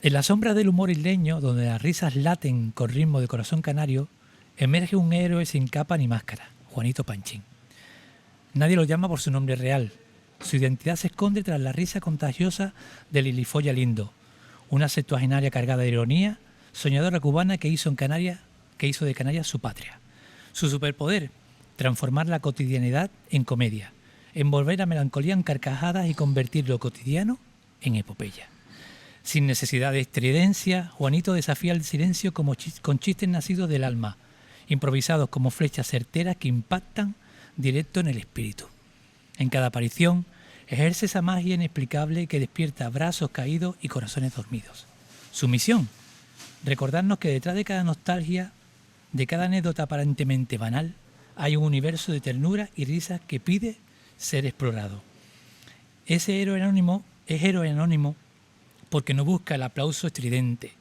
en la sombra del humor isleño, donde las risas laten con ritmo de corazón canario, emerge un héroe sin capa ni máscara, Juanito Panchín. Nadie lo llama por su nombre real. Su identidad se esconde tras la risa contagiosa de Lilifolla Lindo, una septuagenaria cargada de ironía, soñadora cubana que hizo de Canarias su patria. Su superpoder: transformar la cotidianidad en comedia, envolver la melancolía en carcajadas y convertir lo cotidiano en epopeya. Sin necesidad de estridencia, Juanito desafía el silencio con chistes nacidos del alma, improvisados como flechas certeras que impactan directo en el espíritu. En cada aparición ejerce esa magia inexplicable que despierta brazos caídos y corazones dormidos. Su misión: recordarnos que detrás de cada nostalgia, de cada anécdota aparentemente banal, hay un universo de ternura y risas que pide ser explorado. Ese héroe anónimo es héroe anónimo porque no busca el aplauso estridente,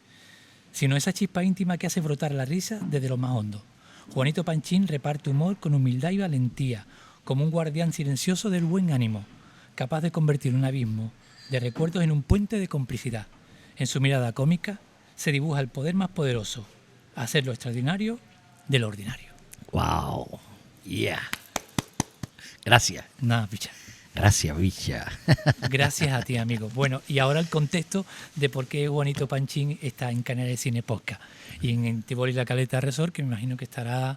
sino esa chispa íntima que hace brotar la risa desde lo más hondo. Juanito Panchín reparte humor con humildad y valentía, como un guardián silencioso del buen ánimo, capaz de convertir un abismo de recuerdos en un puente de complicidad. En su mirada cómica se dibuja el poder más poderoso, hacer lo extraordinario de lo ordinario. Wow. Yeah. Gracias. Nada, picha. Gracias, bicha. Gracias a ti, amigo. Bueno, y ahora el contexto de por qué Juanito Panchín está en Canales Cine Podcast y en Tibol y la Caleta Resort, que me imagino que estás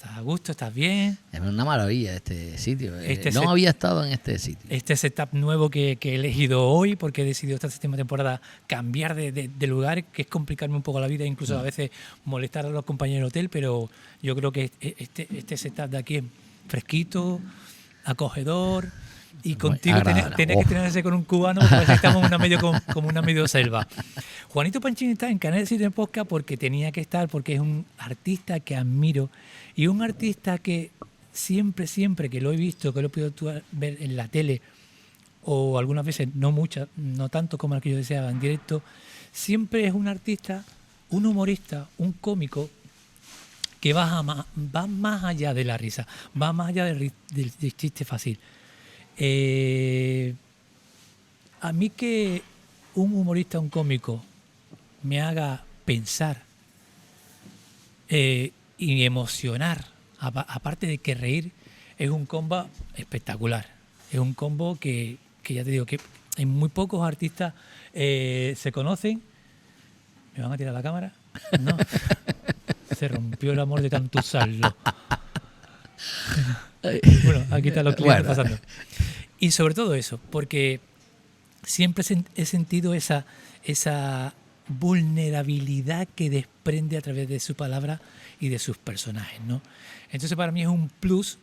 a gusto, estás bien. Es una maravilla este sitio. No había estado en este sitio. Este setup nuevo que he elegido hoy, porque he decidido esta séptima temporada cambiar de lugar, que es complicarme un poco la vida, incluso a veces molestar a los compañeros del hotel, pero yo creo que este setup de aquí es fresquito, acogedor. Y contigo tenía que tenerse con un cubano, porque a veces estamos como una medio selva. Juanito Panchín está en Canal Cine Podcast porque tenía que estar, porque es un artista que admiro y un artista que siempre que lo he visto, que lo he podido ver en la tele, o algunas veces, no muchas, no tanto como el que yo deseaba en directo, siempre es un artista, un humorista, un cómico que va más allá de la risa, va más allá del chiste fácil. A mí que un humorista, un cómico, me haga pensar y emocionar, aparte de que reír, es un combo espectacular. Es un combo que ya te digo que en muy pocos artistas se conocen. ¿Me van a tirar la cámara? No. Se rompió el amor de tanto usarlo. Bueno, aquí están los clientes pasando. Y sobre todo eso, porque siempre he sentido esa vulnerabilidad que desprende a través de su palabra y de sus personajes, ¿no? Entonces para mí es un plus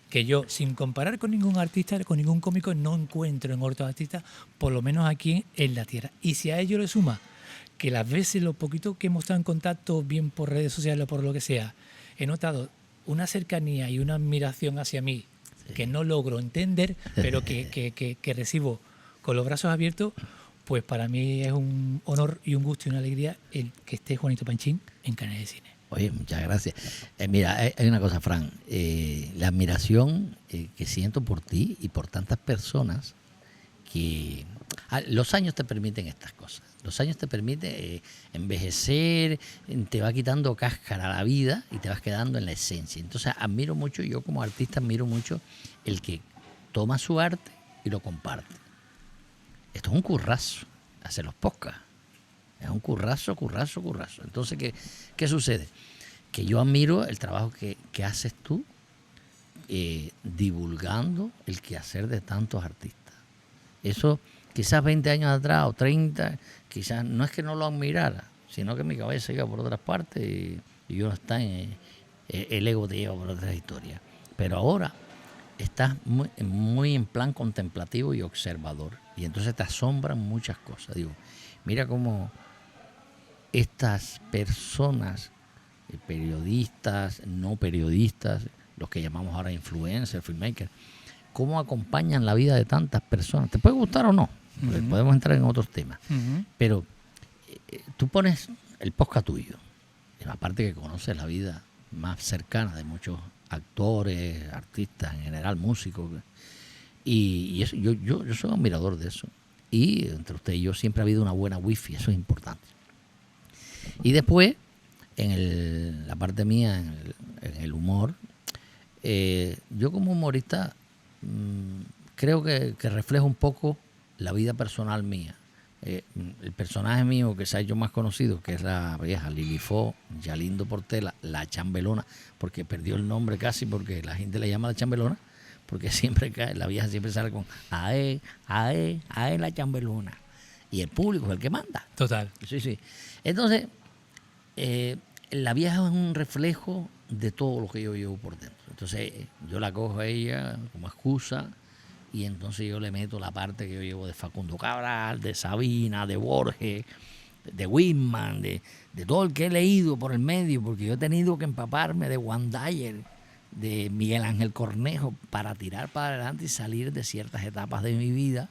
que yo, sin comparar con ningún artista, con ningún cómico, no encuentro en otros artistas, por lo menos aquí en la tierra. Y si a ello le suma que las veces, lo poquito que hemos estado en contacto, bien por redes sociales o por lo que sea, he notado una cercanía y una admiración hacia mí que no logro entender, pero que recibo con los brazos abiertos, pues para mí es un honor y un gusto y una alegría el que esté Juanito Panchín en Canales de Cine. Oye, muchas gracias. Mira, hay una cosa, Fran. La admiración que siento por ti y por tantas personas que... los años te permiten estas cosas. Los años te permiten envejecer, te va quitando cáscara a la vida y te vas quedando en la esencia. Entonces admiro mucho, yo como artista admiro mucho el que toma su arte y lo comparte. Esto es un currazo, hacer los podcasts. Es un currazo. Entonces, ¿qué sucede? Que yo admiro el trabajo que haces tú divulgando el quehacer de tantos artistas. Eso, quizás 20 años atrás o 30, quizás no es que no lo admirara, sino que mi cabeza iba por otras partes y yo no está el ego te lleva por otras historias. Pero ahora estás muy en plan contemplativo y observador. Y entonces te asombran muchas cosas. Digo, mira cómo estas personas, periodistas, no periodistas, los que llamamos ahora influencers, filmmakers, cómo acompañan la vida de tantas personas. ¿Te puede gustar o no? Uh-huh. Podemos entrar en otros temas. Uh-huh. Pero tú pones el podcast tuyo, aparte que conoces la vida más cercana de muchos actores, artistas en general, músicos, y eso, yo soy un admirador de eso. Y entre usted y yo siempre ha habido una buena wifi, eso es importante. Y después, en la parte mía, en el humor, yo como humorista creo que refleja un poco la vida personal mía. El personaje mío que se ha hecho más conocido, que es la vieja Lili Fo, Yalindo Portela, la Chambelona, porque perdió el nombre casi porque la gente le llama la Chambelona, porque siempre cae, la vieja siempre sale con ae la Chambelona. Y el público es el que manda. Total. Sí. Entonces, la vieja es un reflejo de todo lo que yo llevo por dentro. Entonces, yo la cojo a ella como excusa y entonces yo le meto la parte que yo llevo de Facundo Cabral, de Sabina, de Borges, de Whitman, de todo el que he leído por el medio, porque yo he tenido que empaparme de Juan Dyer, de Miguel Ángel Cornejo, para tirar para adelante y salir de ciertas etapas de mi vida,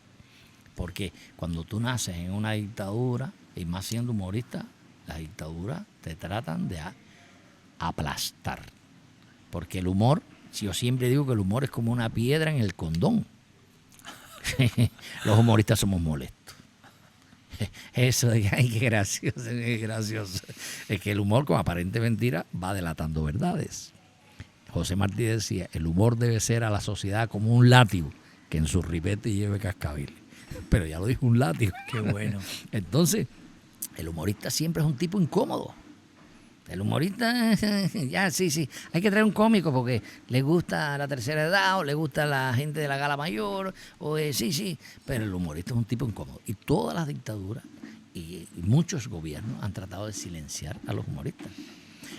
porque cuando tú naces en una dictadura, y más siendo humorista, las dictaduras te tratan de aplastar, porque el humor, yo siempre digo que el humor es como una piedra en el condón. Los humoristas somos molestos. Eso de que, ay, qué gracioso. Es que el humor, con aparente mentira, va delatando verdades. José Martí decía, el humor debe ser a la sociedad como un látigo que en su ripete lleve cascabeles. Pero ya lo dijo, un látigo. Qué bueno. Entonces, el humorista siempre es un tipo incómodo. El humorista, ya sí, hay que traer un cómico porque le gusta la tercera edad o le gusta la gente de la gala mayor, o sí, pero el humorista es un tipo incómodo. Y todas las dictaduras y muchos gobiernos han tratado de silenciar a los humoristas.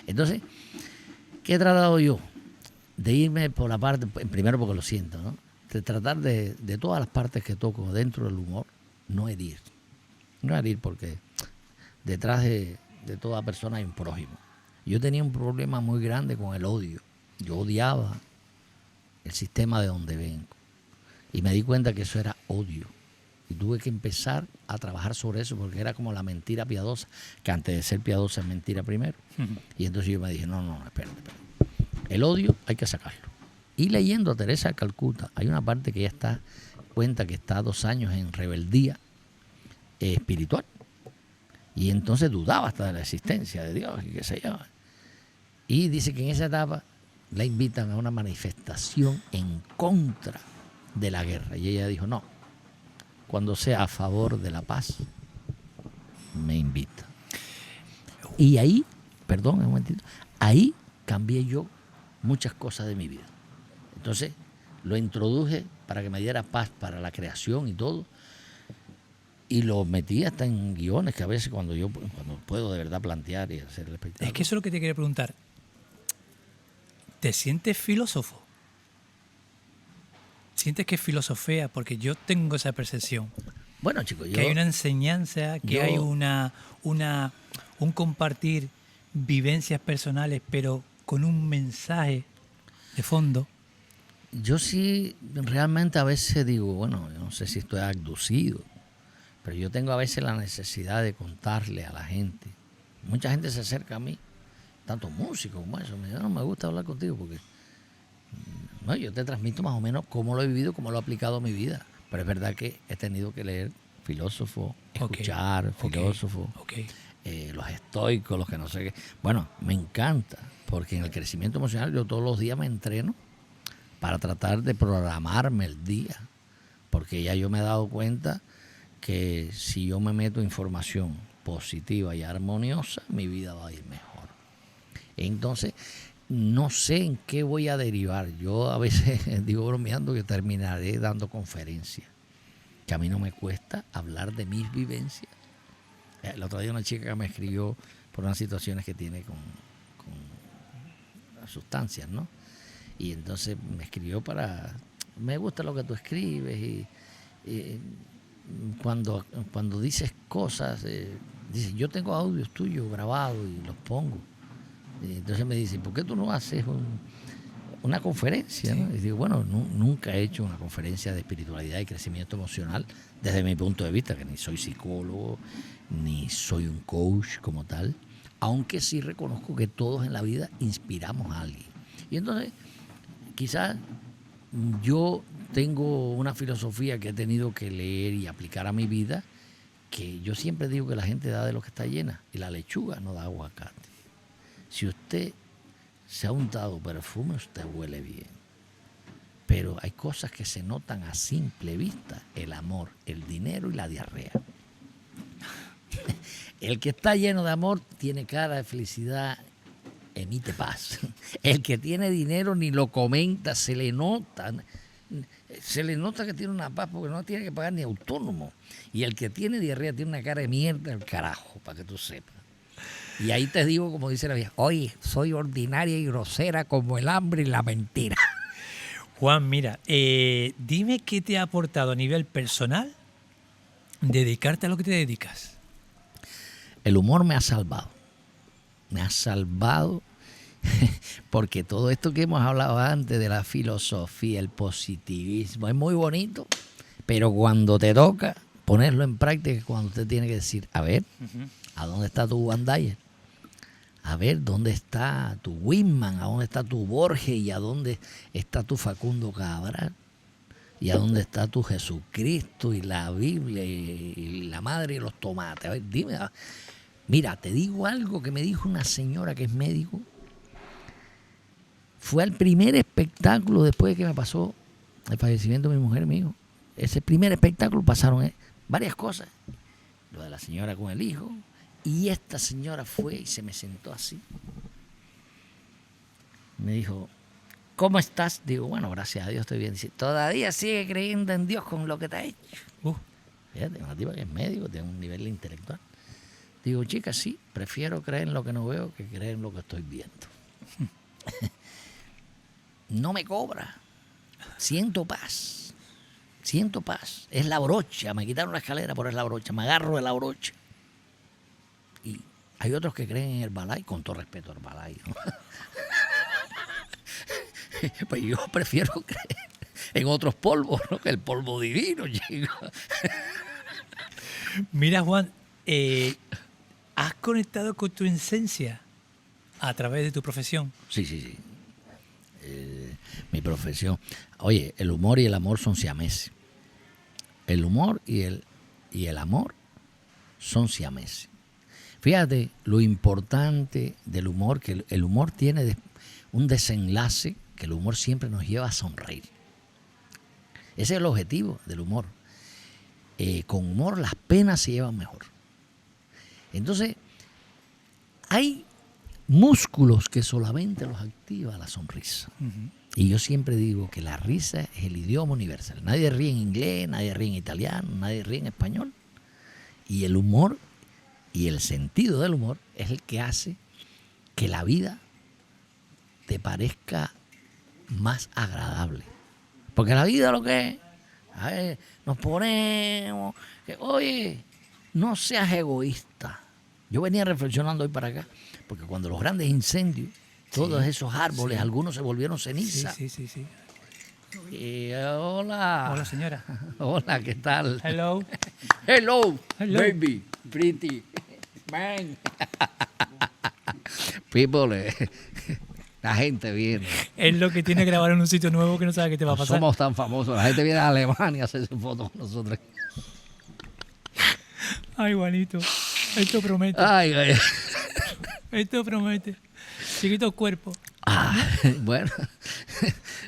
Entonces, ¿qué he tratado yo? De irme por la parte, primero porque lo siento, ¿no? De tratar de todas las partes que toco dentro del humor, no herir. No herir porque detrás de toda persona hay un prójimo. Yo tenía un problema muy grande con el odio. Yo odiaba el sistema de donde vengo. Y me di cuenta que eso era odio. Y tuve que empezar a trabajar sobre eso porque era como la mentira piadosa, que antes de ser piadosa es mentira primero. Y entonces yo me dije, no, espérate. El odio hay que sacarlo. Y leyendo a Teresa de Calcuta, hay una parte que ella cuenta que está 2 años en rebeldía espiritual. Y entonces dudaba hasta de la existencia de Dios y qué sé yo. Y dice que en esa etapa la invitan a una manifestación en contra de la guerra. Y ella dijo, no, cuando sea a favor de la paz, me invita. Y ahí, perdón, un momentito, ahí cambié yo muchas cosas de mi vida. Entonces lo introduje para que me diera paz para la creación y todo. Y lo metí hasta en guiones que a veces cuando puedo de verdad plantear y hacer el espectáculo. Es que eso es lo que te quería preguntar. ¿Te sientes filósofo? ¿Sientes que filosofea? Porque yo tengo esa percepción. Bueno, chicos, Que hay una enseñanza, que hay un compartir vivencias personales, pero con un mensaje de fondo. yo sí realmente a veces digo, bueno, yo no sé si estoy abducido, pero yo tengo a veces la necesidad de contarle a la gente. Mucha gente se acerca a mí, tanto músicos como eso, me dice, no, me gusta hablar contigo porque no, yo te transmito más o menos cómo lo he vivido, cómo lo he aplicado a mi vida. Pero es verdad que he tenido que leer filósofos, escuchar filósofos, los estoicos, los que no sé qué. Bueno, me encanta, porque en el crecimiento emocional yo todos los días me entreno para tratar de programarme el día. Porque ya yo me he dado cuenta que si yo me meto información positiva y armoniosa, mi vida va a ir mejor. Entonces, no sé en qué voy a derivar. Yo a veces digo bromeando que terminaré dando conferencias. Que a mí no me cuesta hablar de mis vivencias. El otro día una chica que me escribió por unas situaciones que tiene con las sustancias, ¿no? Y entonces me escribió me gusta lo que tú escribes y cuando dices cosas, dice, yo tengo audios tuyos grabados y los pongo. Y entonces me dice, ¿por qué tú no haces una conferencia? Sí. ¿No? Y digo, bueno, nunca he hecho una conferencia de espiritualidad y crecimiento emocional desde mi punto de vista, que ni soy psicólogo, ni soy un coach como tal, aunque sí reconozco que todos en la vida inspiramos a alguien. Y entonces, quizás yo tengo una filosofía que he tenido que leer y aplicar a mi vida, que yo siempre digo que la gente da de lo que está llena, y la lechuga no da aguacate. Si usted se ha untado perfume, usted huele bien. Pero hay cosas que se notan a simple vista: el amor, el dinero y la diarrea. El que está lleno de amor tiene cara de felicidad, emite paz. El que tiene dinero ni lo comenta, se le nota que tiene una paz porque no tiene que pagar ni autónomo. Y el que tiene diarrea tiene una cara de mierda del carajo, para que tú sepas. Y ahí te digo, como dice la vieja, oye, soy ordinaria y grosera como el hambre y la mentira. Juan, mira, dime qué te ha aportado a nivel personal dedicarte a lo que te dedicas. El humor me ha salvado. Me ha salvado porque todo esto que hemos hablado antes de la filosofía, el positivismo, es muy bonito, pero cuando te toca ponerlo en práctica, cuando usted tiene que decir, a ver, ¿a dónde está tu Van Dyer? A ver, ¿dónde está tu Whitman? ¿A dónde está tu Borges? ¿Y a dónde está tu Facundo Cabral? ¿Y a dónde está tu Jesucristo y la Biblia y la madre y los tomates? A ver, dime. Mira, te digo algo que me dijo una señora que es médico. Fue al primer espectáculo después de que me pasó el fallecimiento de mi mujer y mi hijo. Ese primer espectáculo pasaron varias cosas. Lo de la señora con el hijo. Y esta señora fue y se me sentó así. Me dijo, ¿cómo estás? Digo, bueno, gracias a Dios estoy bien. Dice, ¿todavía sigue creyendo en Dios con lo que te ha hecho? Fíjate, una tipa que es médico, tiene un nivel intelectual. Digo, chica, sí, prefiero creer en lo que no veo que creer en lo que estoy viendo. No me cobra. Siento paz. Siento paz. Es la brocha. Me quitaron la escalera, pero es la brocha. Me agarro de la brocha. Y hay otros que creen en Herbalife, con todo respeto a Herbalife, ¿no? Pues yo prefiero creer en otros polvos, ¿no? Que el polvo divino, chico. Mira, Juan, ¿has conectado con tu esencia a través de tu profesión? Sí. Mi profesión. Oye, el humor y el amor son siameses. El humor y el amor son siameses. Fíjate lo importante del humor, que el humor tiene un desenlace, que el humor siempre nos lleva a sonreír. Ese es el objetivo del humor. Con humor las penas se llevan mejor. Entonces, hay músculos que solamente los activa la sonrisa. Ujú. Y yo siempre digo que la risa es el idioma universal. Nadie ríe en inglés, nadie ríe en italiano, nadie ríe en español. Y el humor y el sentido del humor es el que hace que la vida te parezca más agradable. Porque la vida lo que es, a ver, nos ponemos, oye, no seas egoísta. Yo venía reflexionando hoy para acá, porque cuando los grandes incendios, todos esos árboles, sí. algunos se volvieron Sí, ceniza. sí, sí, sí. Hola. Hola, señora. Hola, ¿qué tal? Hello. Hello, Hello. baby, pretty, man. People, la gente viene. Es lo que tiene que grabar en un sitio nuevo que no sabe qué te va a No pasar. somos tan famosos. La gente viene a Alemania a hacerse fotos con nosotros. Ay, Juanito. Esto promete. Ay, ay. Esto promete. Chiquito cuerpo. Bueno,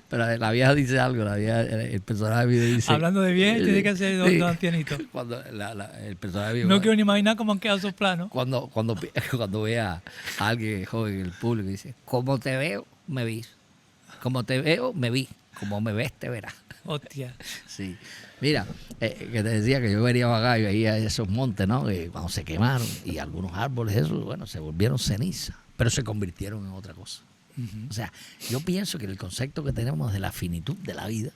pero la vieja dice algo, el personaje mío dice... Hablando de bien, tiene que ser dos ancianitos. Cuando el personaje mío... No quiero ni imaginar cómo han quedado esos planos. Cuando ve a alguien joven en el público, dice, como te veo, me vi. Como te veo, me vi. Como me ves, te verás. Hostia. Sí. Mira, que te decía que yo venía acá y veía esos montes, ¿no? Que cuando se quemaron y algunos árboles, esos, bueno, se volvieron ceniza, pero se convirtieron en otra cosa. O sea, yo pienso que el concepto que tenemos de la finitud de la vida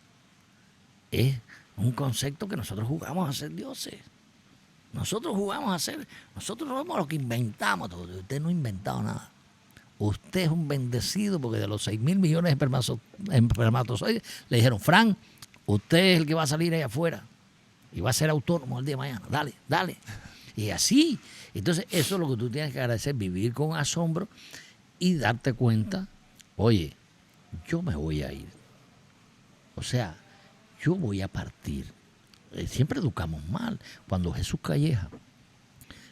es un concepto que nosotros jugamos a ser dioses. Nosotros somos los que inventamos todo. Usted no ha inventado nada. Usted es un bendecido porque de los 6.000 millones de espermatozoides le dijeron, Fran, usted es el que va a salir ahí afuera y va a ser autónomo el día de mañana. Dale, dale. Y así. Entonces, eso es lo que tú tienes que agradecer, vivir con asombro y darte cuenta, oye, yo me voy a ir. O sea, yo voy a partir. Siempre educamos mal. Cuando Jesús Calleja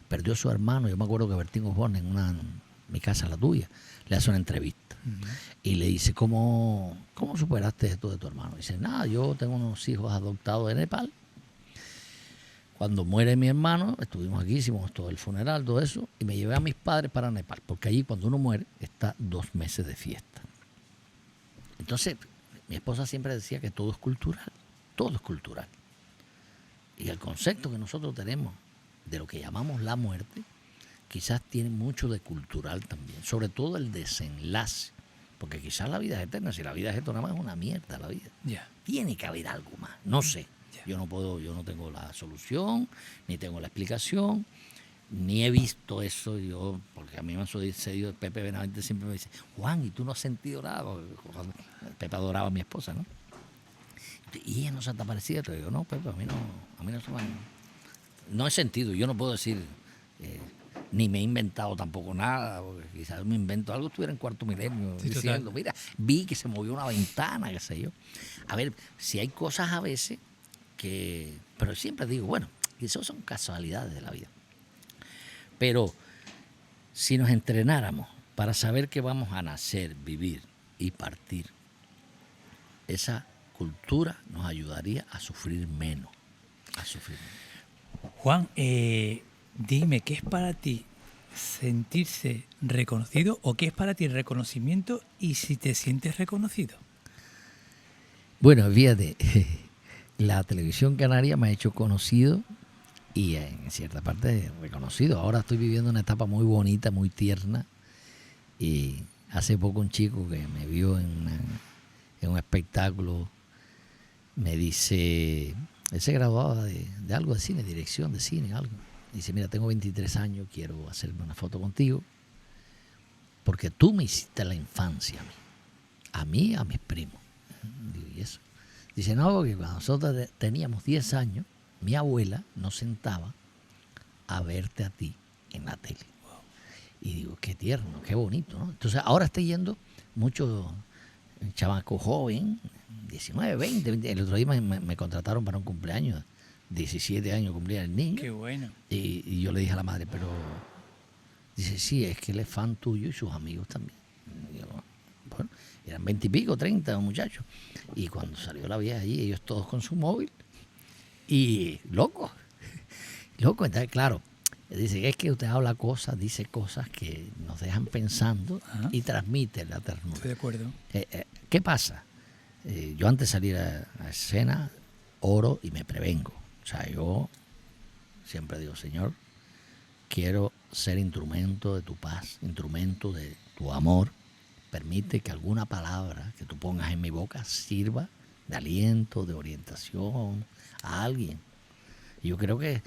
perdió a su hermano, yo me acuerdo que Bertín Osborne en mi casa, la tuya, le hace una entrevista. Y le dice, ¿cómo superaste esto de tu hermano? Dice, nada, yo tengo unos hijos adoptados de Nepal. Cuando muere mi hermano, estuvimos aquí, hicimos todo el funeral, todo eso, y me llevé a mis padres para Nepal, porque allí cuando uno muere está 2 meses de fiesta. Entonces, mi esposa siempre decía que todo es cultural, todo es cultural. Y el concepto que nosotros tenemos de lo que llamamos la muerte, quizás tiene mucho de cultural también, sobre todo el desenlace, porque quizás la vida es eterna, si la vida es eterna, nada más es una mierda la vida. Ya. Tiene que haber algo más, no sé. Yo no tengo la solución, ni tengo la explicación, ni he visto eso porque a mí me ha sucedido, Pepe Benavente siempre me dice, Juan, ¿y tú no has sentido nada? Porque Pepe adoraba a mi esposa, ¿no? Y ella no se te aparecía, te digo, no, Pepe, a mí no se me... No he sentido, yo no puedo decir, ni me he inventado tampoco nada, porque quizás me invento algo, estuviera en cuarto milenio Sí, diciendo, total. mira, vi que se movió una ventana, qué sé yo. A ver, si hay cosas a veces pero siempre digo, bueno, eso son casualidades de la vida. Pero si nos entrenáramos para saber que vamos a nacer, vivir y partir, esa cultura nos ayudaría a sufrir menos. Juan, dime, ¿qué es para ti sentirse reconocido o qué es para ti el reconocimiento y si te sientes reconocido? Bueno, fíjate, la televisión canaria me ha hecho conocido y en cierta parte reconocido. Ahora estoy viviendo una etapa muy bonita, muy tierna. Y hace poco un chico que me vio en un espectáculo me dice, él se graduaba de algo de cine, dirección de cine, algo. Dice, mira, tengo 23 años, quiero hacerme una foto contigo porque tú me hiciste la infancia a mí, a mis primos. Digo, ¿y eso? Dice, no, porque cuando nosotros teníamos 10 años, mi abuela nos sentaba a verte a ti en la tele. Y digo, qué tierno, qué bonito, ¿no? Entonces, ahora estoy yendo mucho chamaco joven, 19, 20. El otro día me contrataron para un cumpleaños 17 años cumplía el niño. Qué bueno. Y yo le dije a la madre, pero dice, sí, es que él es fan tuyo y sus amigos también. Y yo, bueno, eran 20 y pico, 30 muchachos. Y cuando salió la vieja allí, ellos todos con su móvil. Y loco, entonces claro, dice que es que usted habla cosas, dice cosas que nos dejan pensando Ajá. y transmite la ternura. Estoy de acuerdo. ¿Qué pasa? Yo antes de salir a escena, oro y me prevengo. O sea, yo siempre digo, Señor, quiero ser instrumento de tu paz, instrumento de tu amor. Permite que alguna palabra que tú pongas en mi boca sirva de aliento, de orientación a alguien. Y yo creo que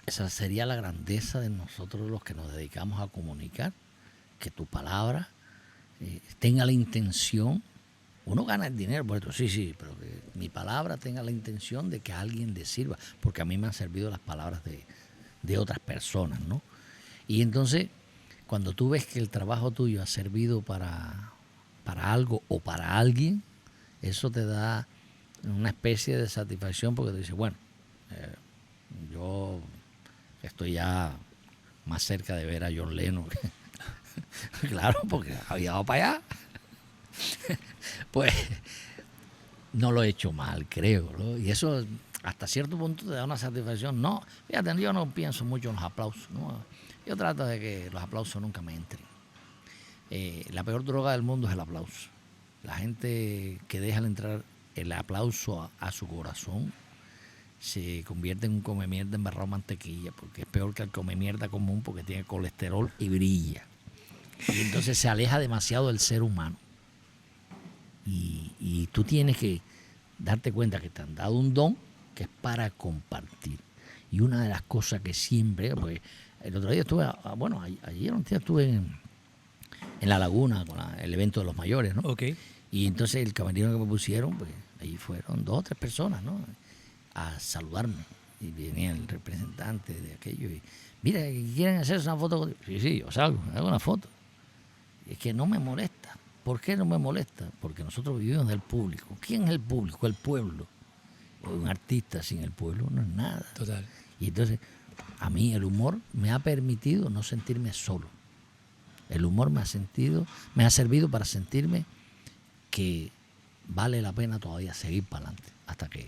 esa sería la grandeza de nosotros los que nos dedicamos a comunicar, que tu palabra tenga la intención. Uno gana el dinero por esto, sí, pero que mi palabra tenga la intención de que a alguien le sirva, porque a mí me han servido las palabras de otras personas, ¿no? Y entonces, cuando tú ves que el trabajo tuyo ha servido para algo o para alguien, eso te da una especie de satisfacción, porque te dices, bueno, yo estoy ya más cerca de ver a John Lennon. Claro, porque había dado para allá. Pues no lo he hecho mal, creo, ¿no? Y eso hasta cierto punto te da una satisfacción. No, fíjate, yo no pienso mucho en los aplausos, ¿no? Yo trato de que los aplausos nunca me entren. La peor droga del mundo es el aplauso. La gente que deja de entrar el aplauso a su corazón se convierte en un come mierda embarrado en mantequilla, porque es peor que el come mierda común, porque tiene colesterol y brilla. Y entonces se aleja demasiado del ser humano. Y tú tienes que darte cuenta que te han dado un don que es para compartir. Y una de las cosas que siempre, pues el otro día estuve, ayer un día estuve en La Laguna con el evento de los mayores, ¿no? Ok. Y entonces el camerino que me pusieron, pues ahí fueron 2 o 3 personas, ¿no? A saludarme. Y venía el representante de aquello y, mira, ¿quieren hacerse una foto contigo? Sí, yo salgo, me hago una foto. Y es que no me molesta. ¿Por qué no me molesta? Porque nosotros vivimos del público. ¿Quién es el público? El pueblo. Un artista sin el pueblo no es nada. Total. Y entonces, a mí el humor me ha permitido no sentirme solo. El humor me ha servido para sentirme que vale la pena todavía seguir para adelante, hasta que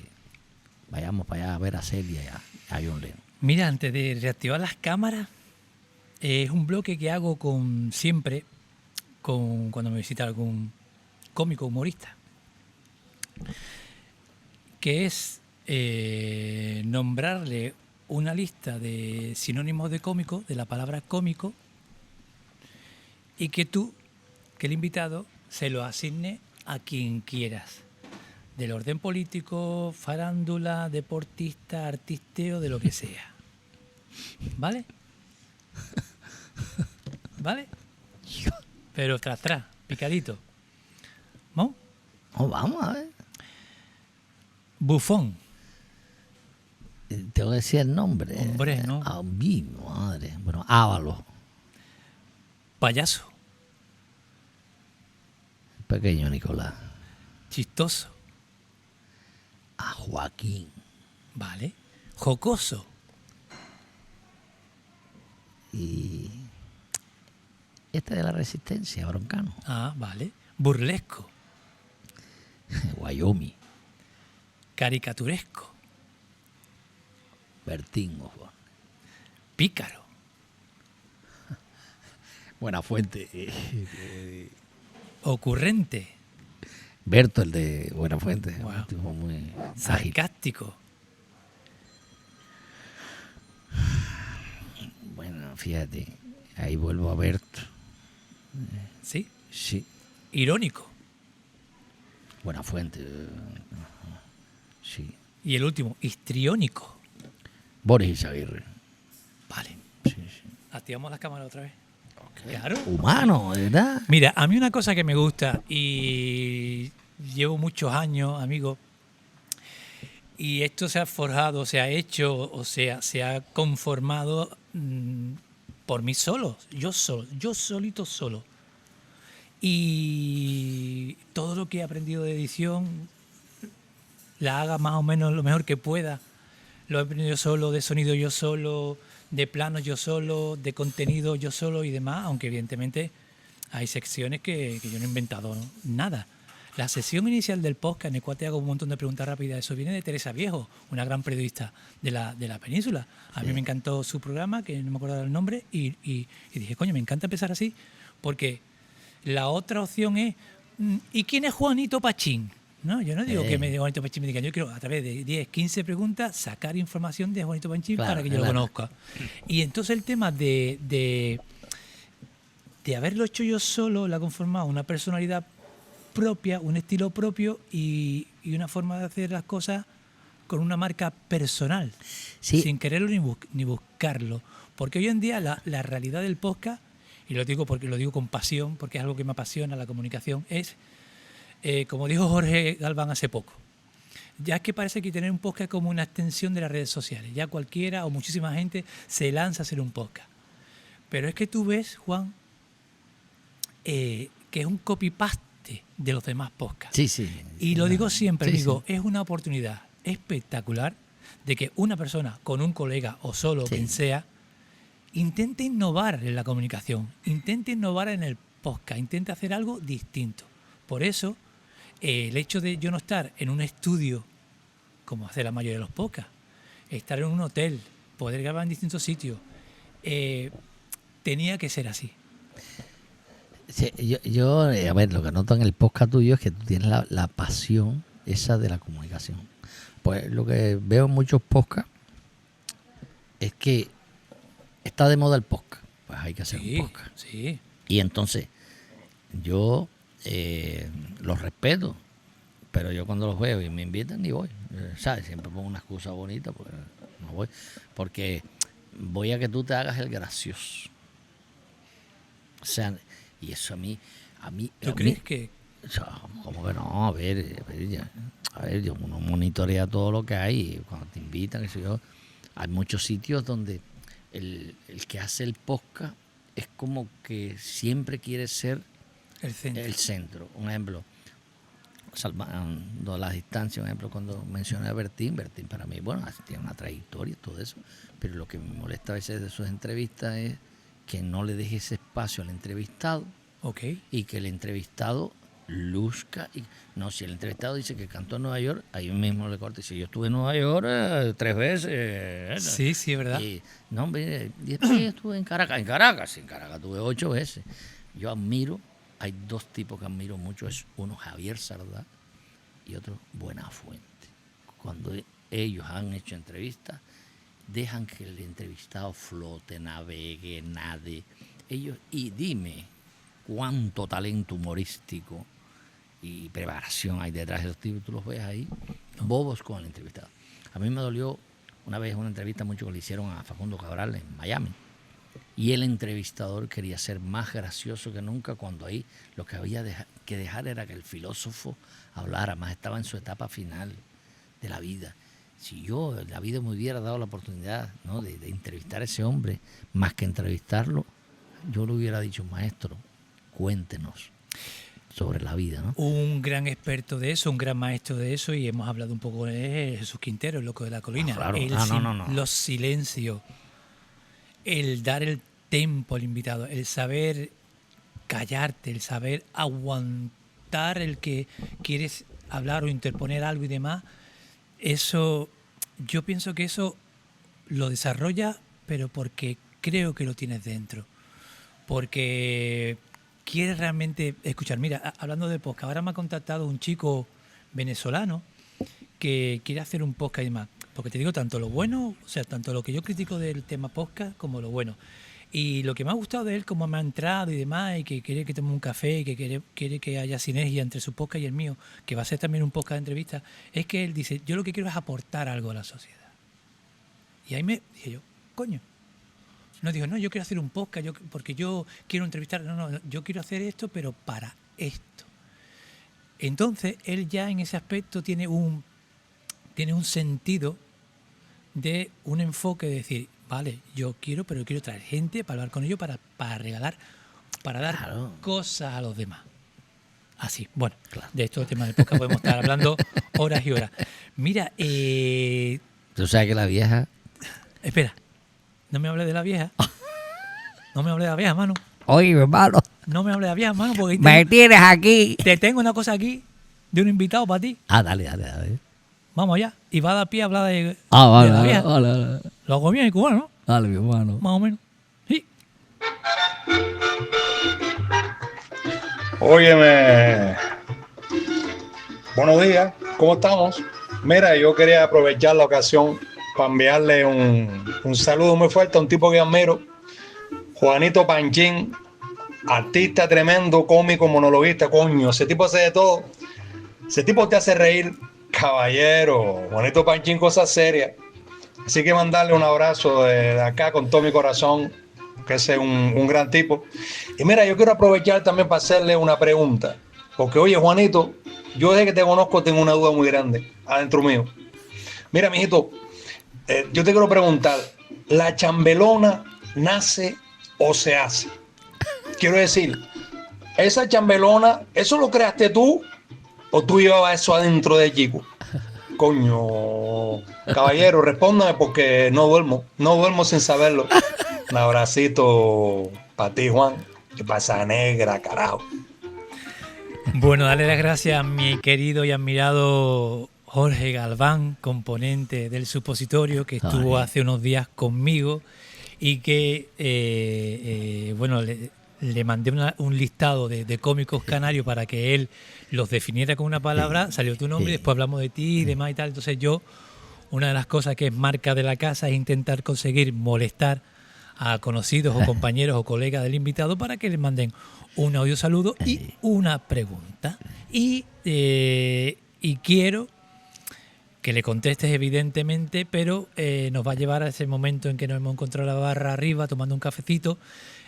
vayamos para allá a ver a Celia y a John Lennon. Mira, antes de reactivar las cámaras, es un bloque que hago siempre cuando me visita algún cómico humorista, que es nombrarle una lista de sinónimos de cómico, de la palabra cómico, y que el invitado, se lo asigne a quien quieras, del orden político, farándula, deportista, artisteo, de lo que sea. ¿Vale? ¿Vale? Pero tras, picadito. ¿No? Vamos a ver. Bufón. Te voy a decir el nombre. Hombre, ¿no? Mi madre. Bueno, Ábalos. Payaso. Pequeño Nicolás. Chistoso. A Joaquín. ¿Vale? Jocoso. Y este de la Resistencia, Broncano. Ah, vale. Burlesco. Wyoming. Caricaturesco. Bertín Osborne. Pícaro. Buena fuente. Ocurrente. Berto, el de Buena Fuente. Wow. Un tipo muy ágil. Sarcástico. Bueno, fíjate, ahí vuelvo a Berto. ¿Sí? Sí, Irónico. Buena Fuente. Sí. Y el último, histriónico. Boris Izaguirre. Vale. Sí, sí. Activamos las cámaras otra vez. Claro. Humano, ¿verdad? Mira, a mí una cosa que me gusta y llevo muchos años, amigo, y esto se ha forjado, se ha hecho, o sea, se ha conformado por mí solo, yo solito solo. Y todo lo que he aprendido de edición la haga más o menos lo mejor que pueda, lo he aprendido yo solo, de sonido yo solo, de planos yo solo, de contenido yo solo y demás, aunque evidentemente hay secciones que yo no he inventado nada. La sesión inicial del podcast, en el cual te hago un montón de preguntas rápidas, eso viene de Teresa Viejo, una gran periodista de la península. A mí me encantó su programa, que no me acuerdo del nombre, y dije, coño, me encanta empezar así, porque la otra opción es, ¿y quién es Juanito Pachín? No, yo no digo que Juanito Pachín me diga, yo quiero a través de 10, 15 preguntas sacar información de Juanito Pachín para que yo lo conozca. Y entonces el tema de haberlo hecho yo solo, la ha conformado una personalidad propia, un estilo propio y una forma de hacer las cosas con una marca personal, sin quererlo ni buscarlo. Porque hoy en día la realidad del podcast, y lo digo porque lo digo con pasión, porque es algo que me apasiona, la comunicación, es, como dijo Jorge Galván hace poco, ya es que parece que tener un podcast es como una extensión de las redes sociales. Ya cualquiera o muchísima gente se lanza a hacer un podcast. Pero es que tú ves, Juan, que es un copy-paste de los demás podcasts. Sí. Y lo digo siempre, digo, es una oportunidad espectacular de que una persona con un colega o solo, quien sea, intente innovar en la comunicación, intente innovar en el podcast, intente hacer algo distinto. Por eso, el hecho de yo no estar en un estudio, como hace la mayoría de los podcasts, estar en un hotel, poder grabar en distintos sitios, tenía que ser así. Sí, yo a ver, lo que noto en el podcast tuyo es que tú tienes la pasión esa de la comunicación. Pues lo que veo en muchos podcasts es que está de moda el podcast. Pues hay que hacer un podcast. Sí. Y entonces, yo los respeto, pero yo cuando los veo y me invitan ni voy. ¿Sabes? Siempre pongo una excusa bonita, pues no voy. Porque voy a que tú te hagas el gracioso. O sea, y eso a mí ¿Tú crees que...? Como que no, a ver, uno monitorea todo lo que hay y cuando te invitan, qué sé yo, hay muchos sitios donde el que hace el podcast es como que siempre quiere ser el centro. Un ejemplo, salvando las distancias, un ejemplo, cuando mencioné a Bertín para mí, bueno, tiene una trayectoria y todo eso, pero lo que me molesta a veces de sus entrevistas es que no le deje ese espacio al entrevistado y que el entrevistado luzca. No, si el entrevistado dice que cantó en Nueva York, ahí mismo le corta y dice, yo estuve en Nueva York 3 veces. Sí, es verdad. Y después estuve en Caracas. En Caracas tuve 8 veces. Yo admiro, hay 2 tipos que admiro mucho, es uno Javier Sardá y otro Buenafuente. Cuando ellos han hecho entrevistas, dejan que el entrevistado flote, navegue, nade. Y dime cuánto talento humorístico y preparación hay detrás de los tipos. Tú los ves ahí, bobos con el entrevistado. A mí me dolió una vez una entrevista mucho que le hicieron a Facundo Cabral en Miami. Y el entrevistador quería ser más gracioso que nunca, cuando ahí lo que había que dejar era que el filósofo hablara, más estaba en su etapa final de la vida. Si la vida me hubiera dado la oportunidad, ¿no?, de entrevistar a ese hombre, más que entrevistarlo, yo le hubiera dicho, maestro, cuéntenos sobre la vida, ¿no? Un gran experto de eso, un gran maestro de eso, y hemos hablado un poco de Jesús Quintero, el loco de la colina. Claro. Los silencios, el dar el tempo al invitado, el saber callarte, el saber aguantar el que quieres hablar o interponer algo y demás. Eso, yo pienso que eso lo desarrolla, pero porque creo que lo tienes dentro. Porque quieres realmente escuchar. Mira, hablando de podcast, ahora me ha contactado un chico venezolano que quiere hacer un podcast y demás. Porque te digo tanto lo bueno, o sea, tanto lo que yo critico del tema podcast como lo bueno. Y lo que me ha gustado de él, cómo me ha entrado y demás, y que quiere que tome un café y que quiere que haya sinergia entre su podcast y el mío, que va a ser también un podcast de entrevista, es que él dice, yo lo que quiero es aportar algo a la sociedad. Y ahí me dije yo, coño. No digo, no, yo quiero hacer un podcast porque yo quiero entrevistar. No, yo quiero hacer esto, pero para esto. Entonces, él ya en ese aspecto tiene un sentido de un enfoque de decir, vale, yo quiero traer gente para hablar con ellos, para regalar, para dar cosas a los demás. Así, bueno, de estos temas del podcast podemos estar hablando horas y horas. Mira, Tú sabes que la vieja... Espera, no me hables de la vieja. No me hables de la vieja, mano. Oye, hermano, No me hables de la vieja, mano, porque me tienes aquí. te tengo una cosa aquí de un invitado para ti. Ah, dale. Vamos allá. Y va a dar pie a hablar de Vale, la vieja. vale. Lo hago bien en cubano, ¿no? Dale, mi hermano. Más o menos. Sí. Óyeme, buenos días, ¿cómo estamos? Mira, yo quería aprovechar la ocasión para enviarle un saludo muy fuerte a un tipo que admiro, Juanito Panchín, artista tremendo, cómico, monologuista, coño, ese tipo hace de todo, ese tipo te hace reír, caballero, Juanito Panchín, cosas serias. Así que mandarle un abrazo de acá con todo mi corazón, que ese es un gran tipo. Y mira, yo quiero aprovechar también para hacerle una pregunta. Porque, oye, Juanito, yo desde que te conozco tengo una duda muy grande adentro mío. Mira, mijito, yo te quiero preguntar, ¿la chambelona nace o se hace? Quiero decir, esa chambelona, ¿eso lo creaste tú o tú llevabas eso adentro de chico? Coño, caballero, respóndame porque no duermo sin saberlo. Un abracito para ti, Juan. ¿Qué pasa, negra, carajo? Bueno, darle las gracias a mi querido y admirado Jorge Galván, componente del Supositorio, que estuvo hace unos días conmigo y que, bueno, le mandé un listado de cómicos canarios para que él los definiera con una palabra. Salió tu nombre, después hablamos de ti y demás y tal. Entonces yo, una de las cosas que es marca de la casa es intentar conseguir molestar a conocidos o compañeros o colegas del invitado para que les manden un audio saludo y una pregunta. Y quiero que le contestes evidentemente, pero nos va a llevar a ese momento en que nos hemos encontrado la barra arriba tomando un cafecito,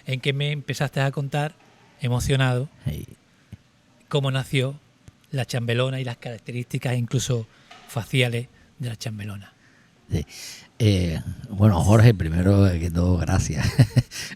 en que me empezaste a contar, emocionado, cómo nació la chambelona y las características incluso faciales de la chambelona. Sí. Bueno, Jorge, primero que todo, gracias.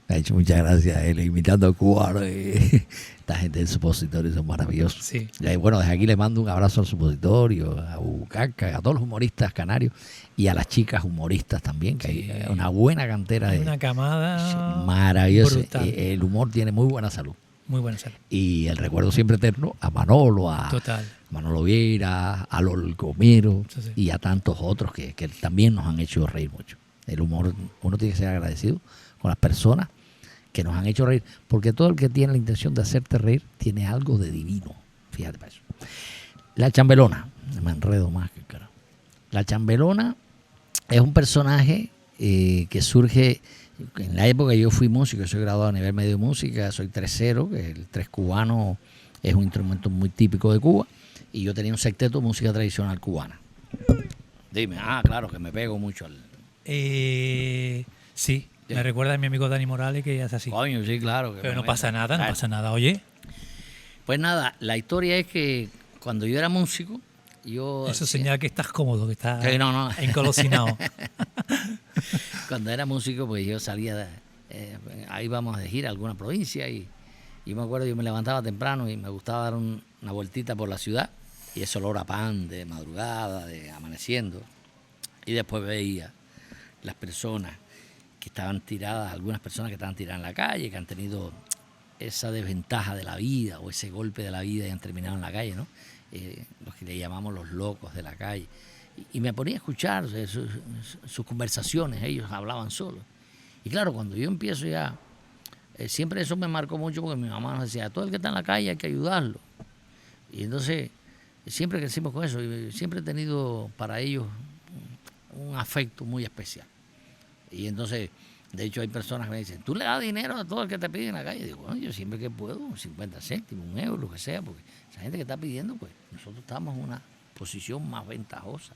Me ha hecho muchas gracias él imitando a cubano. Esta gente del Supositorio son maravillosos. Sí. Bueno, desde aquí le mando un abrazo al Supositorio, a Bucaca, a todos los humoristas canarios y a las chicas humoristas también, que Sí. hay una buena cantera Hay de una camada maravillosa. brutal. El humor tiene muy buena salud. Muy buena salud. Y el recuerdo siempre eterno a Manolo, a Total. Manolo Vieira, a Lol Gomero Sí, sí. y a tantos otros que también nos han hecho reír mucho. El humor, uno tiene que ser agradecido con las personas que nos han hecho reír, porque todo el que tiene la intención de hacerte reír tiene algo de divino. Fíjate para eso. La chambelona, me enredo más que el carajo. La chambelona es un personaje que surge en la época que yo fui músico. Yo soy graduado a nivel medio de música, soy tresero, que el tres cubano es un instrumento muy típico de Cuba, y yo tenía un sexteto de música tradicional cubana. Dime, claro que me pego mucho al... Sí, me recuerda a mi amigo Dani Morales que es así. Coño, sí, claro. Que Pero no me pasa meto. nada, no pasa nada. Oye, Pues nada, la historia es que cuando yo era músico, yo... eso señala que estás cómodo, que estás Sí, no. encolosinado. Cuando era músico, pues yo salía, ahí íbamos de gira a alguna provincia y me acuerdo, yo me levantaba temprano y me gustaba dar una vueltita por la ciudad y ese olor a pan de madrugada, de amaneciendo, y después veía las personas que estaban tiradas, algunas personas que estaban tiradas en la calle, que han tenido esa desventaja de la vida o ese golpe de la vida y han terminado en la calle, ¿no? Los que le llamamos los locos de la calle. Y me ponía a escuchar sus conversaciones, ellos hablaban solos. Y claro, cuando yo empiezo ya, siempre eso me marcó mucho porque mi mamá nos decía, todo el que está en la calle hay que ayudarlo. Y entonces, siempre crecimos con eso, y siempre he tenido para ellos un afecto muy especial. Y entonces, de hecho, hay personas que me dicen, ¿tú le das dinero a todo el que te pide en la calle? Y digo, bueno, yo siempre que puedo, 50 céntimos, un euro, lo que sea, porque esa gente que está pidiendo, pues nosotros estamos en una posición más ventajosa.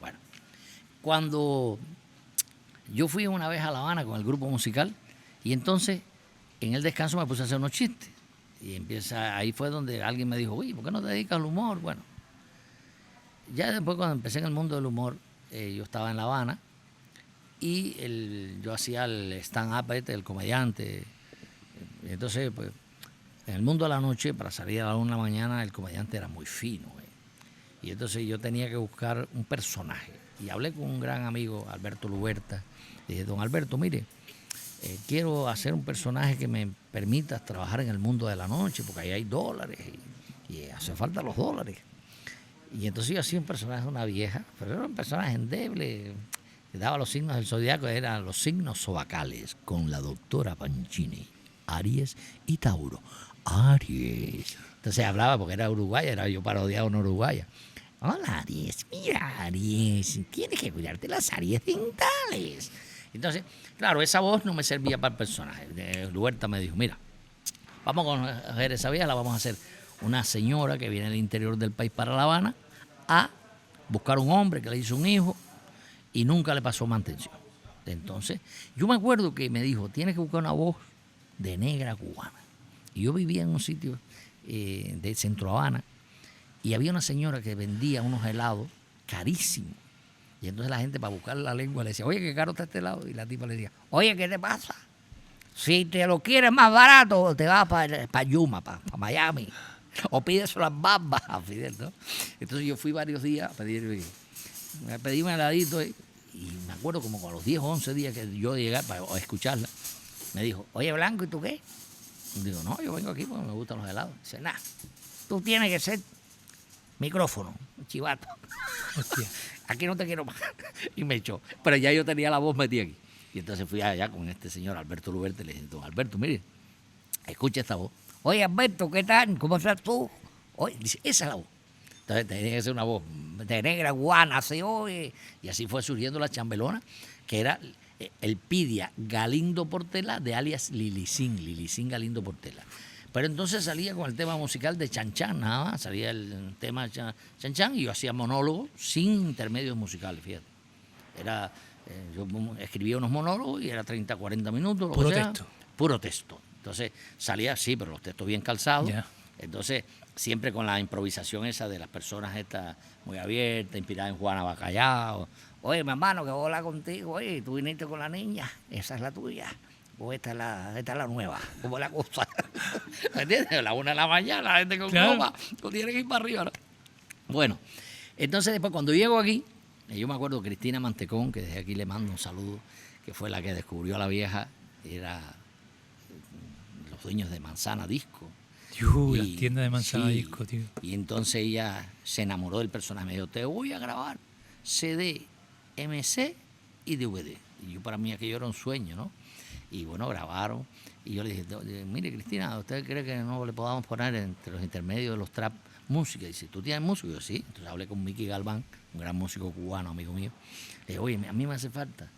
Bueno, cuando yo fui una vez a La Habana con el grupo musical, y entonces en el descanso me puse a hacer unos chistes. Y ahí fue donde alguien me dijo, uy, ¿por qué no te dedicas al humor? Bueno, ya después cuando empecé en el mundo del humor, yo estaba en La Habana y yo hacía el stand-up, el comediante. Y entonces, pues, en el mundo de la noche, para salir a la 1 de la mañana, el comediante era muy fino. Y entonces yo tenía que buscar un personaje. y hablé con un gran amigo, Alberto Luberta. Dije, don Alberto, mire, quiero hacer un personaje que me permita trabajar en el mundo de la noche, porque ahí hay dólares y hace falta los dólares. Y entonces yo hacía un personaje de una vieja, pero era un personaje endeble, que daba los signos del zodiaco, eran los signos zodiacales, con la doctora Pancini, Aries y Tauro. Aries. Entonces hablaba, porque era uruguaya, era yo parodiaba a una uruguaya. Hola Aries, mira Aries, tienes que cuidarte las áreas dentales. Entonces, claro, esa voz no me servía para el personaje. Luberta me dijo, mira, vamos a coger esa vieja, la vamos a hacer una señora que viene del interior del país para La Habana a buscar un hombre que le hizo un hijo y nunca le pasó mantención. Entonces, yo me acuerdo que me dijo, tienes que buscar una voz de negra cubana. Y yo vivía en un sitio de Centro Habana y había una señora que vendía unos helados carísimos. Y entonces la gente, para buscar la lengua, le decía, oye, qué caro está este helado. Y la tipa le decía, oye, ¿qué te pasa? Si te lo quieres más barato, te vas para Yuma, para Miami. O pides las bambas a Fidel, ¿no? Entonces yo fui varios días a pedí un heladito y me acuerdo como a los 10 o 11 días que yo llegué para escucharla, me dijo, oye, Blanco, ¿y tú qué? Y digo, no, yo vengo aquí porque me gustan los helados. Dice, nah, tú tienes que ser micrófono, chivato. Hostia. Aquí no te quiero más. Y me echó. Pero ya yo tenía la voz metida aquí. Y entonces fui allá con este señor Alberto Luberta y le dije, don Alberto, mire, escucha esta voz. Oye, Alberto, ¿qué tal? ¿Cómo estás tú? Oye, dice, esa es la voz. Entonces tenía que ser una voz de negra, guana, se oye. Y así fue surgiendo La Chambelona, que era el Pidia Galindo Portela de alias Lilicín Galindo Portela. Pero entonces salía con el tema musical de Chan Chan, nada más, salía el tema de Chan Chan y yo hacía monólogos sin intermedios musicales, fíjate. Era, yo escribía unos monólogos y era 30, 40 minutos. Puro texto. Puro texto. Entonces salía así, pero los textos bien calzados. Yeah. Entonces siempre con la improvisación esa de las personas estas muy abiertas, inspiradas en Juana Bacallao. Oye, mi hermano, que voy a hablar contigo. Oye, tú viniste con la niña, esa es la tuya. O esta es la nueva, como la cosa. ¿Me entiendes? A la 1 de la mañana, la gente con claro. copa, tú tienes que ir para arriba, ¿no? Bueno, entonces después cuando llego aquí, yo me acuerdo Cristina Mantecón, que desde aquí le mando un saludo, que fue la que descubrió a la vieja, era los dueños de Manzana Disco. La tienda de Manzana sí, Disco, tío. Y entonces ella se enamoró del personaje, me dijo, te voy a grabar CD, MC y DVD. Y yo para mí aquello era un sueño, ¿no? Y bueno, grabaron. Y yo le dije, mire Cristina, ¿usted cree que no le podamos poner entre los intermedios de los trap música? Y dice, ¿tú tienes música? Y yo, sí. Entonces hablé con Mickey Galván, un gran músico cubano, amigo mío. Le dije, oye, a mí me hace falta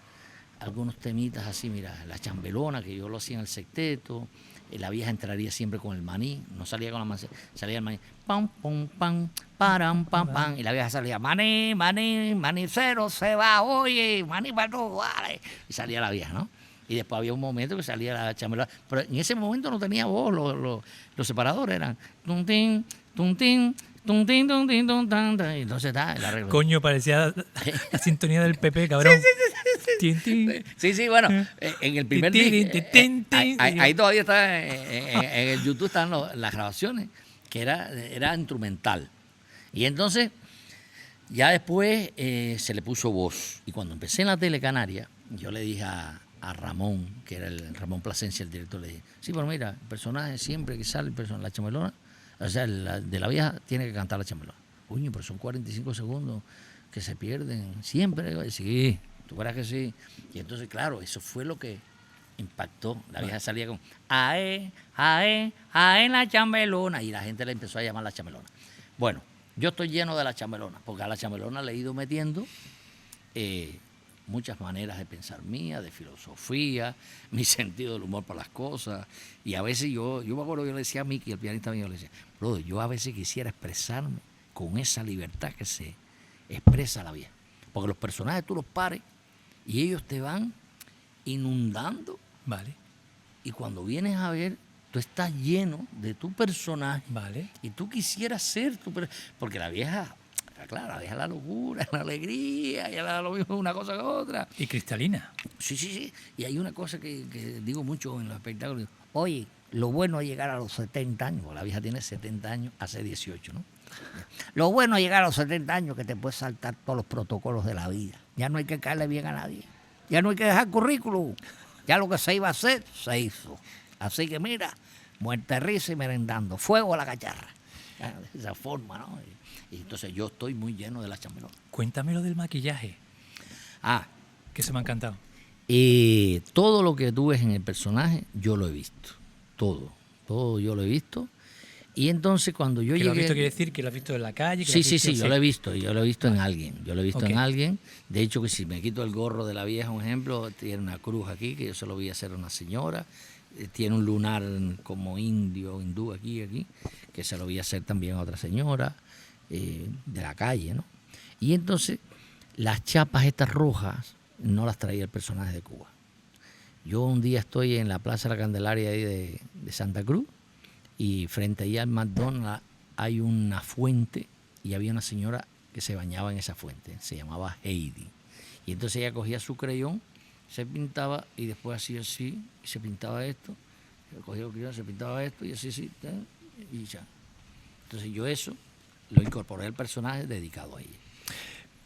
algunos temitas así, mira, La Chambelona, que yo lo hacía en el sexteto. La vieja entraría siempre con el maní, no salía con la manzana, salía el maní, pam, pam, pam, param, pam, pam, y la vieja salía, maní, maní, manicero se va, oye, maní para todo, vale. Y salía la vieja, ¿no? Y después había un momento que salía La Chambelona. Pero en ese momento no tenía voz, los separadores eran tuntín, tuntín, tuntín, tuntín, tuntín, tuntín. Entonces está el arreglo. Coño, parecía la sintonía del PP, cabrón. Sí, bueno, en el primer disco, ahí todavía está, en el YouTube están las grabaciones, que era instrumental. Y entonces, ya después se le puso voz. Y cuando empecé en la Tele Canaria, yo le dije a Ramón, que era el Ramón Plasencia, el director, le dije, sí, pero mira, el personaje siempre que sale, La Chambelona, o sea, de la vieja tiene que cantar La Chambelona. Uy, pero son 45 segundos que se pierden siempre. Sí, tú verás que sí. Y entonces, claro, eso fue lo que impactó. La vieja salía con ae, La Chambelona. Y la gente le empezó a llamar La Chambelona. Bueno, yo estoy lleno de La Chambelona, porque a La Chambelona le he ido metiendo muchas maneras de pensar mía, de filosofía, mi sentido del humor para las cosas. Y a veces yo me acuerdo, yo le decía a Mickey, el pianista mío, le decía, brother, yo a veces quisiera expresarme con esa libertad que se expresa la vieja. Porque los personajes tú los pares y ellos te van inundando. Vale. Y cuando vienes a ver, tú estás lleno de tu personaje. Vale. Y tú quisieras ser tu personaje. Porque la vieja, claro, la vieja es la locura, la alegría, ya da lo mismo una cosa que otra. Y cristalina. Sí. Y hay una cosa que digo mucho en los espectáculos. Oye, lo bueno es llegar a los 70 años. La vieja tiene 70 años, hace 18, ¿no? Lo bueno es llegar a los 70 años que te puedes saltar todos los protocolos de la vida. Ya no hay que caerle bien a nadie. Ya no hay que dejar currículum. Ya lo que se iba a hacer, se hizo. Así que mira, muerte, risa y merendando. Fuego a la cacharra. De esa forma, ¿no? Y entonces yo estoy muy lleno de la chamelona. Cuéntame lo del maquillaje, Ah, que se me ha encantado. todo lo que tú ves en el personaje, yo lo he visto. Todo yo lo he visto. Y entonces cuando yo Que lo has llegué... visto quiere decir que lo has visto en la calle. Que lo Sí, has sí, visto- sí, yo lo he visto en alguien. Yo lo he visto Ok. en alguien. De hecho, que si me quito el gorro de la vieja, un ejemplo, tiene una cruz aquí, que yo se lo voy a hacer a una señora. Tiene un lunar como hindú aquí, que se lo voy a hacer también a otra señora de la calle, ¿no? Y entonces, las chapas estas rojas no las traía el personaje de Cuba. Yo un día estoy en la Plaza de la Candelaria ahí de Santa Cruz, y frente ahí al McDonald's hay una fuente y había una señora que se bañaba en esa fuente, se llamaba Heidi. Y entonces ella cogía su creyón, se pintaba y después hacía así, y se pintaba esto, cogía el creyón, se pintaba esto y así, y ya. Entonces yo eso lo incorporé al personaje dedicado a ella.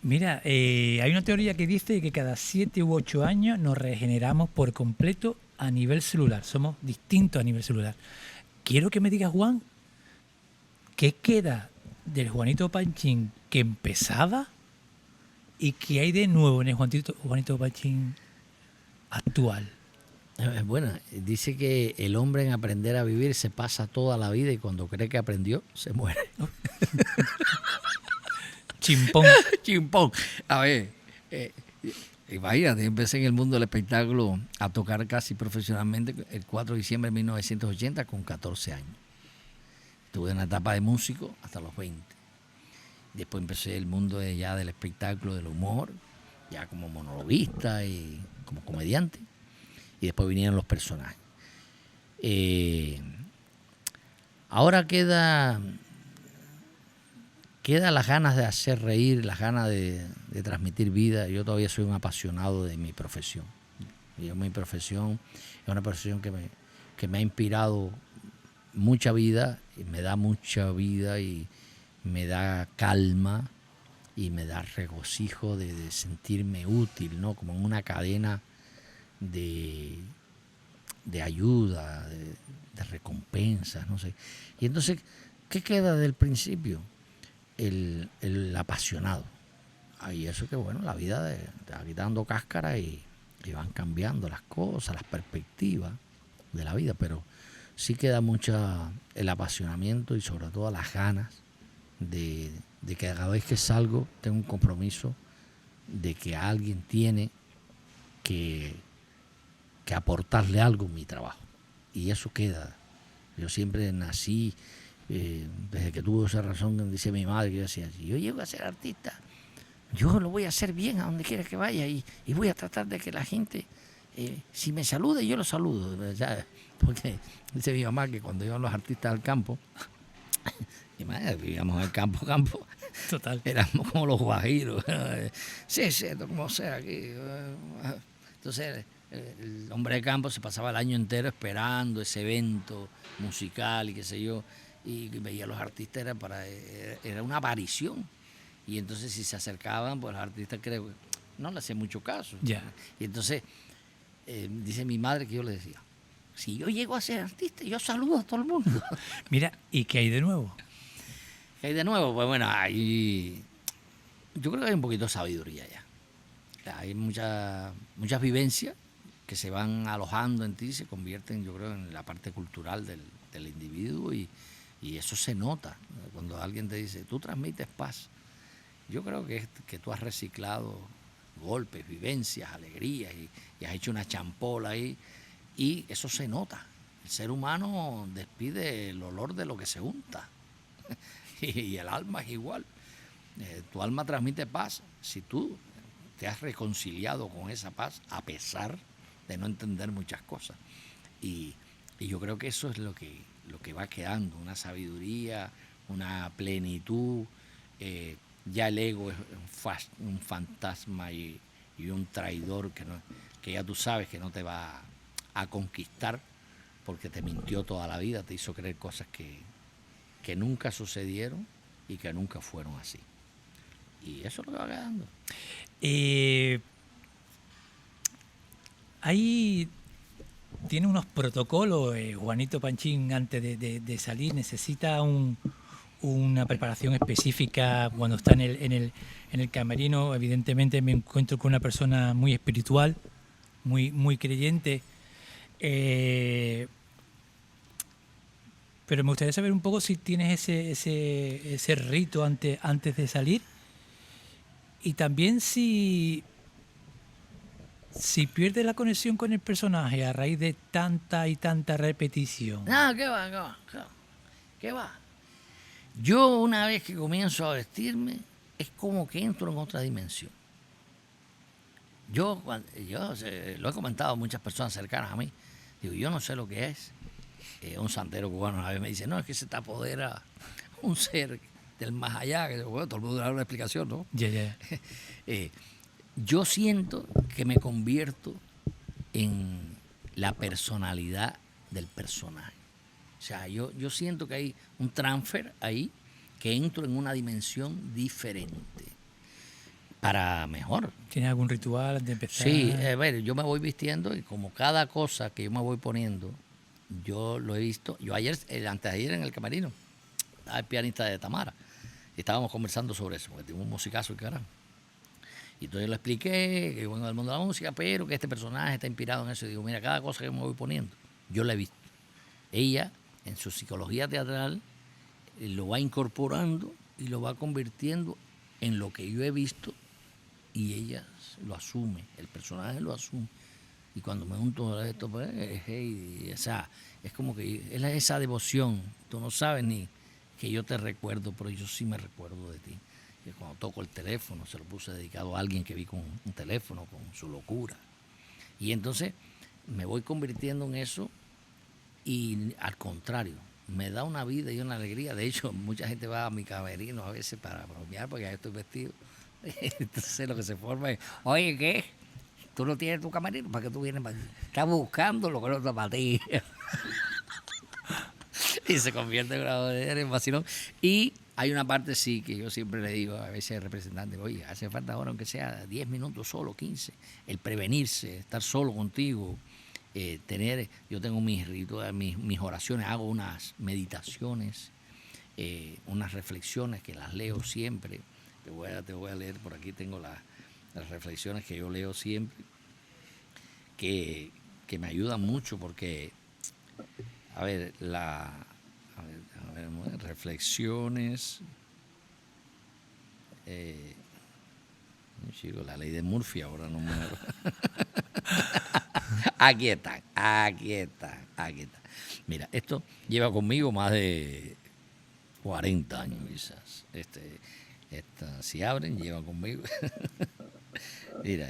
Mira, hay una teoría que dice que cada 7 u 8 años nos regeneramos por completo a nivel celular. Somos distintos a nivel celular. Quiero que me digas, Juan, ¿qué queda del Juanito Panchín que empezaba y qué hay de nuevo en el Juanito Panchín actual? Bueno, dice que el hombre en aprender a vivir se pasa toda la vida y cuando cree que aprendió, se muere. Chimpón. Chimpón. A ver, imagínate, empecé en el mundo del espectáculo a tocar casi profesionalmente el 4 de diciembre de 1980 con 14 años. Tuve una etapa de músico hasta los 20. Después empecé el mundo ya del espectáculo, del humor, ya como monologuista y como comediante. Y después vinieron los personajes. Ahora queda las ganas de hacer reír, las ganas de transmitir vida. Yo todavía soy un apasionado de mi profesión. Mi profesión es una profesión que me ha inspirado mucha vida, y me da mucha vida y me da calma y me da regocijo de sentirme útil, ¿no? Como en una cadena de ayuda, de recompensas, no sé. Y entonces, ¿qué queda del principio? El apasionado. Y eso que bueno, la vida te va quitando cáscara y van cambiando las cosas, las perspectivas de la vida, pero sí queda mucha el apasionamiento y sobre todo las ganas de que cada vez que salgo tengo un compromiso de que alguien tiene que aportarle algo en mi trabajo. Y eso queda. Yo siempre nací, desde que tuve esa razón que dice mi madre, que yo decía, si yo llego a ser artista, yo lo voy a hacer bien a donde quiera que vaya y voy a tratar de que la gente, si me salude, yo lo saludo. ¿Sabes? Porque dice mi mamá que cuando iban los artistas al campo, vivíamos en el campo, Total. éramos como los guajiros. Sí, como sea aquí. Entonces, el hombre de campo se pasaba el año entero esperando ese evento musical y qué sé yo, y veía a los artistas, era una aparición. Y entonces si se acercaban, pues los artistas creo que no le hacían mucho caso. Ya. Y entonces, dice mi madre que yo le decía, si yo llego a ser artista, yo saludo a todo el mundo. Mira, ¿y qué hay de nuevo? ¿Qué hay de nuevo? Pues bueno, yo creo que hay un poquito de sabiduría ya. Hay muchas vivencias que se van alojando en ti y se convierten, yo creo, en la parte cultural del individuo y eso se nota. Cuando alguien te dice, tú transmites paz, yo creo que tú has reciclado golpes, vivencias, alegrías y has hecho una champola ahí y eso se nota. El ser humano despide el olor de lo que se unta y el alma es igual. Tu alma transmite paz si tú te has reconciliado con esa paz a pesar de no entender muchas cosas. Y yo creo que eso es lo que va quedando, una sabiduría, una plenitud. Ya el ego es un fantasma y un traidor que ya tú sabes que no te va a conquistar porque te mintió toda la vida, te hizo creer cosas que nunca sucedieron y que nunca fueron así. Y eso es lo que va quedando. Ahí tiene unos protocolos, Juanito Panchín, antes de salir. Necesita una preparación específica cuando está en el camerino. Evidentemente me encuentro con una persona muy espiritual, muy creyente. Pero me gustaría saber un poco si tienes ese rito antes de salir. Y también si pierdes la conexión con el personaje a raíz de tanta y tanta repetición. No, ¿qué va? ¿Qué va? Yo una vez que comienzo a vestirme, es como que entro en otra dimensión. Yo lo he comentado a muchas personas cercanas a mí. Digo, yo no sé lo que es. Un santero cubano una vez me dice, no, es que se te apodera un ser del más allá. Que, bueno, todo el mundo da una explicación, ¿no? Ya. Yo siento que me convierto en la personalidad del personaje. O sea, yo siento que hay un transfer ahí, que entro en una dimensión diferente. Para mejor. ¿Tienes algún ritual antes de empezar? Sí, a ver, yo me voy vistiendo y como cada cosa que yo me voy poniendo, yo lo he visto. Yo antes de ayer en el camerino, estaba el pianista de Tamara, y estábamos conversando sobre eso, porque tiene un musicazo el carajo. Y entonces yo le expliqué que yo vengo del mundo de la música, pero que este personaje está inspirado en eso. Y digo, mira, cada cosa que me voy poniendo, yo la he visto. Ella, en su psicología teatral, lo va incorporando y lo va convirtiendo en lo que yo he visto, y ella lo asume, el personaje lo asume. Y cuando me junto a esto, pues, o sea, es como que es esa devoción. Tú no sabes ni que yo te recuerdo, pero yo sí me recuerdo de ti. Y cuando toco el teléfono, se lo puse dedicado a alguien que vi con un teléfono, con su locura. Y entonces me voy convirtiendo en eso, y al contrario, me da una vida y una alegría. De hecho, mucha gente va a mi camerino a veces para bromear, porque ya estoy vestido. Entonces lo que se forma es, oye, ¿qué? Tú no tienes tu camerino, ¿para qué tú vienes para aquí? Estás buscando lo que no está para ti. Y se convierte en una bodega, en vacilón. Y hay una parte, sí, que yo siempre le digo a veces al representante, oye, hace falta ahora, aunque sea 10 minutos solo, 15, el prevenirse, estar solo contigo, yo tengo mis rituales, mis oraciones, hago unas meditaciones, unas reflexiones que las leo siempre. Te voy a leer, por aquí tengo las reflexiones que yo leo siempre, que me ayudan mucho porque, reflexiones, chico, la ley de Murphy ahora no me... Aquí están. Mira, esto lleva conmigo más de 40 años quizás. Si abren, llevan conmigo. Mira,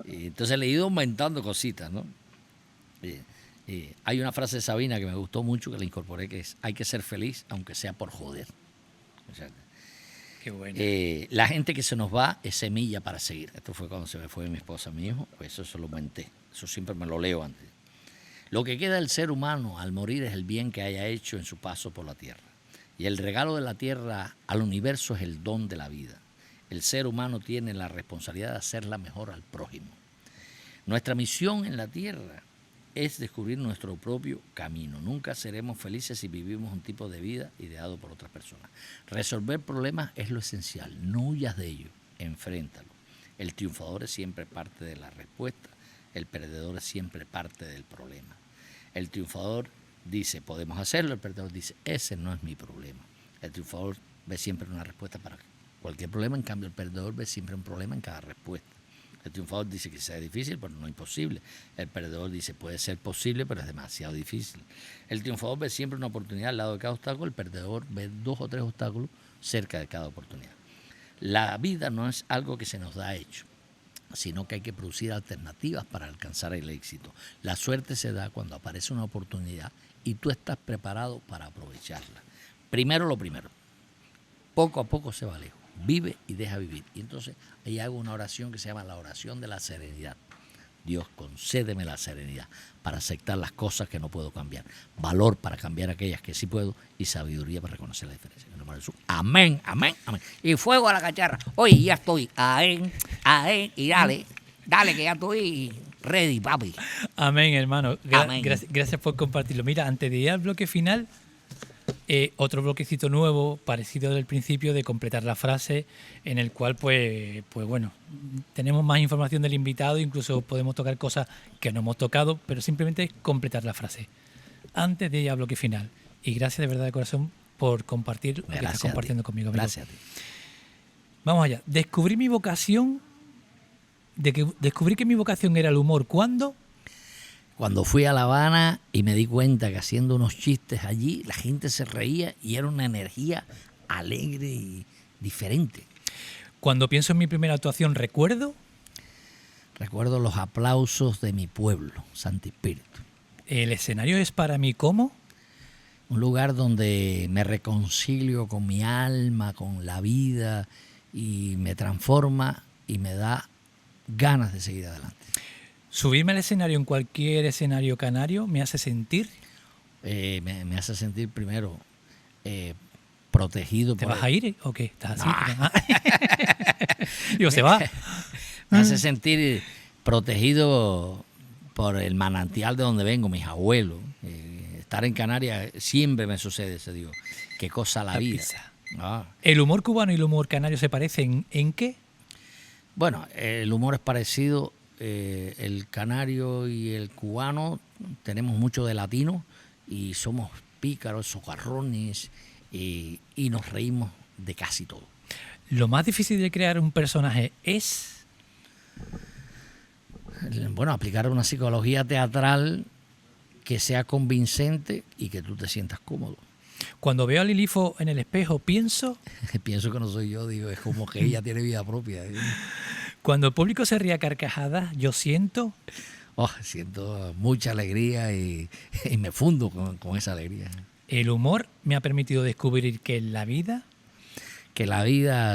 y entonces le he ido aumentando cositas, ¿no? Hay una frase de Sabina que me gustó mucho, que la incorporé, que es, hay que ser feliz aunque sea por joder. O sea, Qué bueno. La gente que se nos va es semilla para seguir. Esto fue cuando se me fue mi esposa, mi hijo, pues eso se lo aumenté. Eso siempre me lo leo antes. Lo que queda del ser humano al morir es el bien que haya hecho en su paso por la tierra. Y el regalo de la tierra al universo es el don de la vida. El ser humano tiene la responsabilidad de hacerla mejor al prójimo. Nuestra misión en la tierra es descubrir nuestro propio camino. Nunca seremos felices si vivimos un tipo de vida ideado por otras personas. Resolver problemas es lo esencial. No huyas de ello, enfréntalo. El triunfador es siempre parte de la respuesta. El perdedor es siempre parte del problema. El triunfador dice, podemos hacerlo. El perdedor dice, ese no es mi problema. El triunfador ve siempre una respuesta para cualquier problema. En cambio, el perdedor ve siempre un problema en cada respuesta. El triunfador dice que sea difícil, pero no imposible. El perdedor dice, puede ser posible, pero es demasiado difícil. El triunfador ve siempre una oportunidad al lado de cada obstáculo. El perdedor ve 2 o 3 obstáculos cerca de cada oportunidad. La vida no es algo que se nos da hecho, sino que hay que producir alternativas para alcanzar el éxito. La suerte se da cuando aparece una oportunidad y tú estás preparado para aprovecharla. Primero lo primero. Poco a poco se va lejos. Vive y deja vivir. Y entonces ahí hago una oración que se llama la oración de la serenidad. Dios, concédeme la serenidad para aceptar las cosas que no puedo cambiar, valor para cambiar aquellas que sí puedo y sabiduría para reconocer la diferencia. En el nombre de Jesús. Amén, amén, amén. Y fuego a la cacharra. Oye, ya estoy. Y dale, que ya estoy ready, papi. Amén, hermano. Amén. Gracias por compartirlo. Mira, antes de ir al bloque final, otro bloquecito nuevo, parecido del principio, de completar la frase, en el cual, pues bueno, tenemos más información del invitado, incluso podemos tocar cosas que no hemos tocado, pero simplemente es completar la frase. Antes de ir al bloque final. Y gracias de verdad de corazón por compartir lo que estás compartiendo conmigo, amigo. Gracias a ti. Vamos allá. Descubrí que mi vocación era el humor. ¿Cuándo? Cuando fui a La Habana y me di cuenta que haciendo unos chistes allí, la gente se reía y era una energía alegre y diferente. Cuando pienso en mi primera actuación, recuerdo. Recuerdo los aplausos de mi pueblo, Santi Espíritu. El escenario es para mí como. Un lugar donde me reconcilio con mi alma, con la vida, y me transforma y me da ganas de seguir adelante. Subirme al escenario en cualquier escenario canario me hace sentir. Me hace sentir primero protegido. ¿Te por vas a ir o qué? ¿Estás así? Digo, se va. Me hace sentir protegido por el manantial de donde vengo, mis abuelos. Estar en Canarias siempre me sucede eso, digo, qué cosa la vida. ¿El humor cubano y el humor canario se parecen en qué? Bueno, el humor es parecido. El canario y el cubano tenemos mucho de latino y somos pícaros, socarrones y nos reímos de casi todo. Lo más difícil de crear un personaje es. Bueno, aplicar una psicología teatral que sea convincente y que tú te sientas cómodo. Cuando veo a Lilifo en el espejo, pienso que no soy yo, digo, es como que ella tiene vida propia. Cuando el público se ríe a carcajadas, yo siento. Siento mucha alegría y me fundo con esa alegría. El humor me ha permitido descubrir que la vida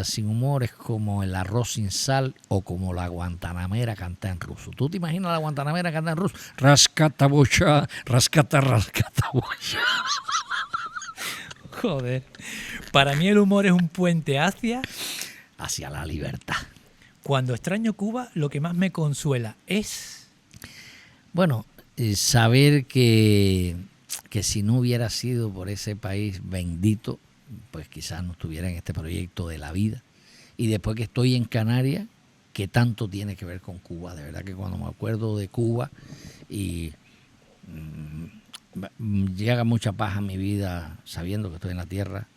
sin humor es como el arroz sin sal o como la guantanamera cantada en ruso. ¿Tú te imaginas la guantanamera cantada en ruso? Rascata bocha, rascata bocha. Joder. Para mí el humor es un puente hacia la libertad. Cuando extraño Cuba, lo que más me consuela es. Bueno, saber que si no hubiera sido por ese país bendito, pues quizás no estuviera en este proyecto de la vida. Y después que estoy en Canarias, que tanto tiene que ver con Cuba. De verdad que cuando me acuerdo de Cuba y llega mucha paz a mi vida sabiendo que estoy en la tierra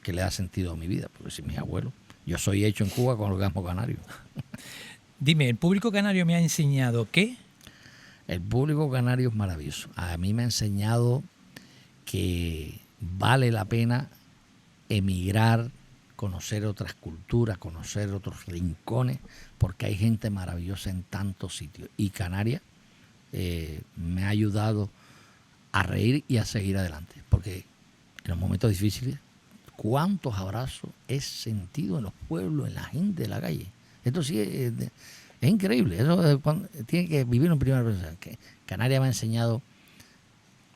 que le da sentido a mi vida, porque si mis abuelos, yo soy hecho en Cuba con orgasmo canario. Dime, ¿el público canario me ha enseñado qué? El público canario es maravilloso. A mí me ha enseñado que vale la pena emigrar, conocer otras culturas, conocer otros rincones, porque hay gente maravillosa en tantos sitios. Y Canarias me ha ayudado a reír y a seguir adelante, porque en los momentos difíciles, cuántos abrazos he sentido en los pueblos, en la gente de la calle. Esto sí es increíble. Eso tiene que vivir en primera persona. Canarias me ha enseñado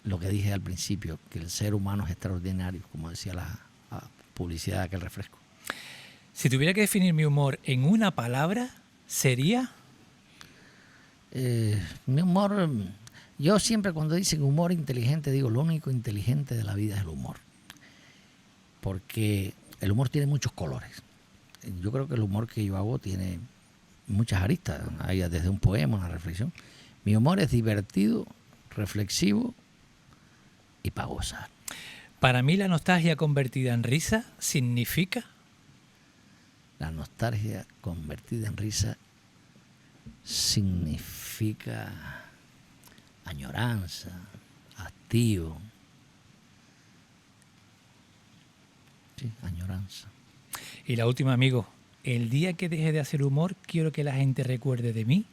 lo que dije al principio, que el ser humano es extraordinario, como decía la publicidad de aquel refresco. Si tuviera que definir mi humor en una palabra, sería. Mi humor, yo siempre cuando dicen humor inteligente, digo, lo único inteligente de la vida es el humor. Porque el humor tiene muchos colores. Yo creo que el humor que yo hago tiene muchas aristas, hay desde un poema, una reflexión. Mi humor es divertido, reflexivo y para gozar. Para mí la nostalgia convertida en risa significa. La nostalgia convertida en risa significa añoranza, hastío. Sí, añoranza. Y la última, amigo, el día que deje de hacer humor, quiero que la gente recuerde de mí.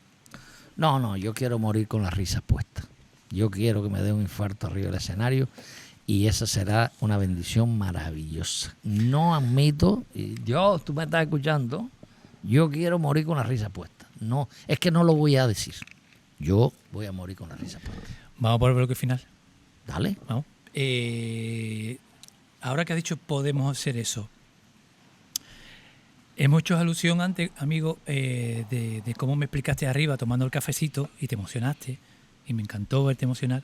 No, yo quiero morir con la risa puesta. Yo quiero que me dé un infarto arriba del escenario y esa será una bendición maravillosa. No admito, Dios, tú me estás escuchando, yo quiero morir con la risa puesta. No, es que no lo voy a decir. yo voy a morir con la risa puesta. Vamos por el bloque final. Dale. Vamos. Ahora que has dicho podemos hacer eso, hemos hecho alusión antes, amigo, de cómo me explicaste arriba tomando el cafecito y te emocionaste y me encantó verte emocionar,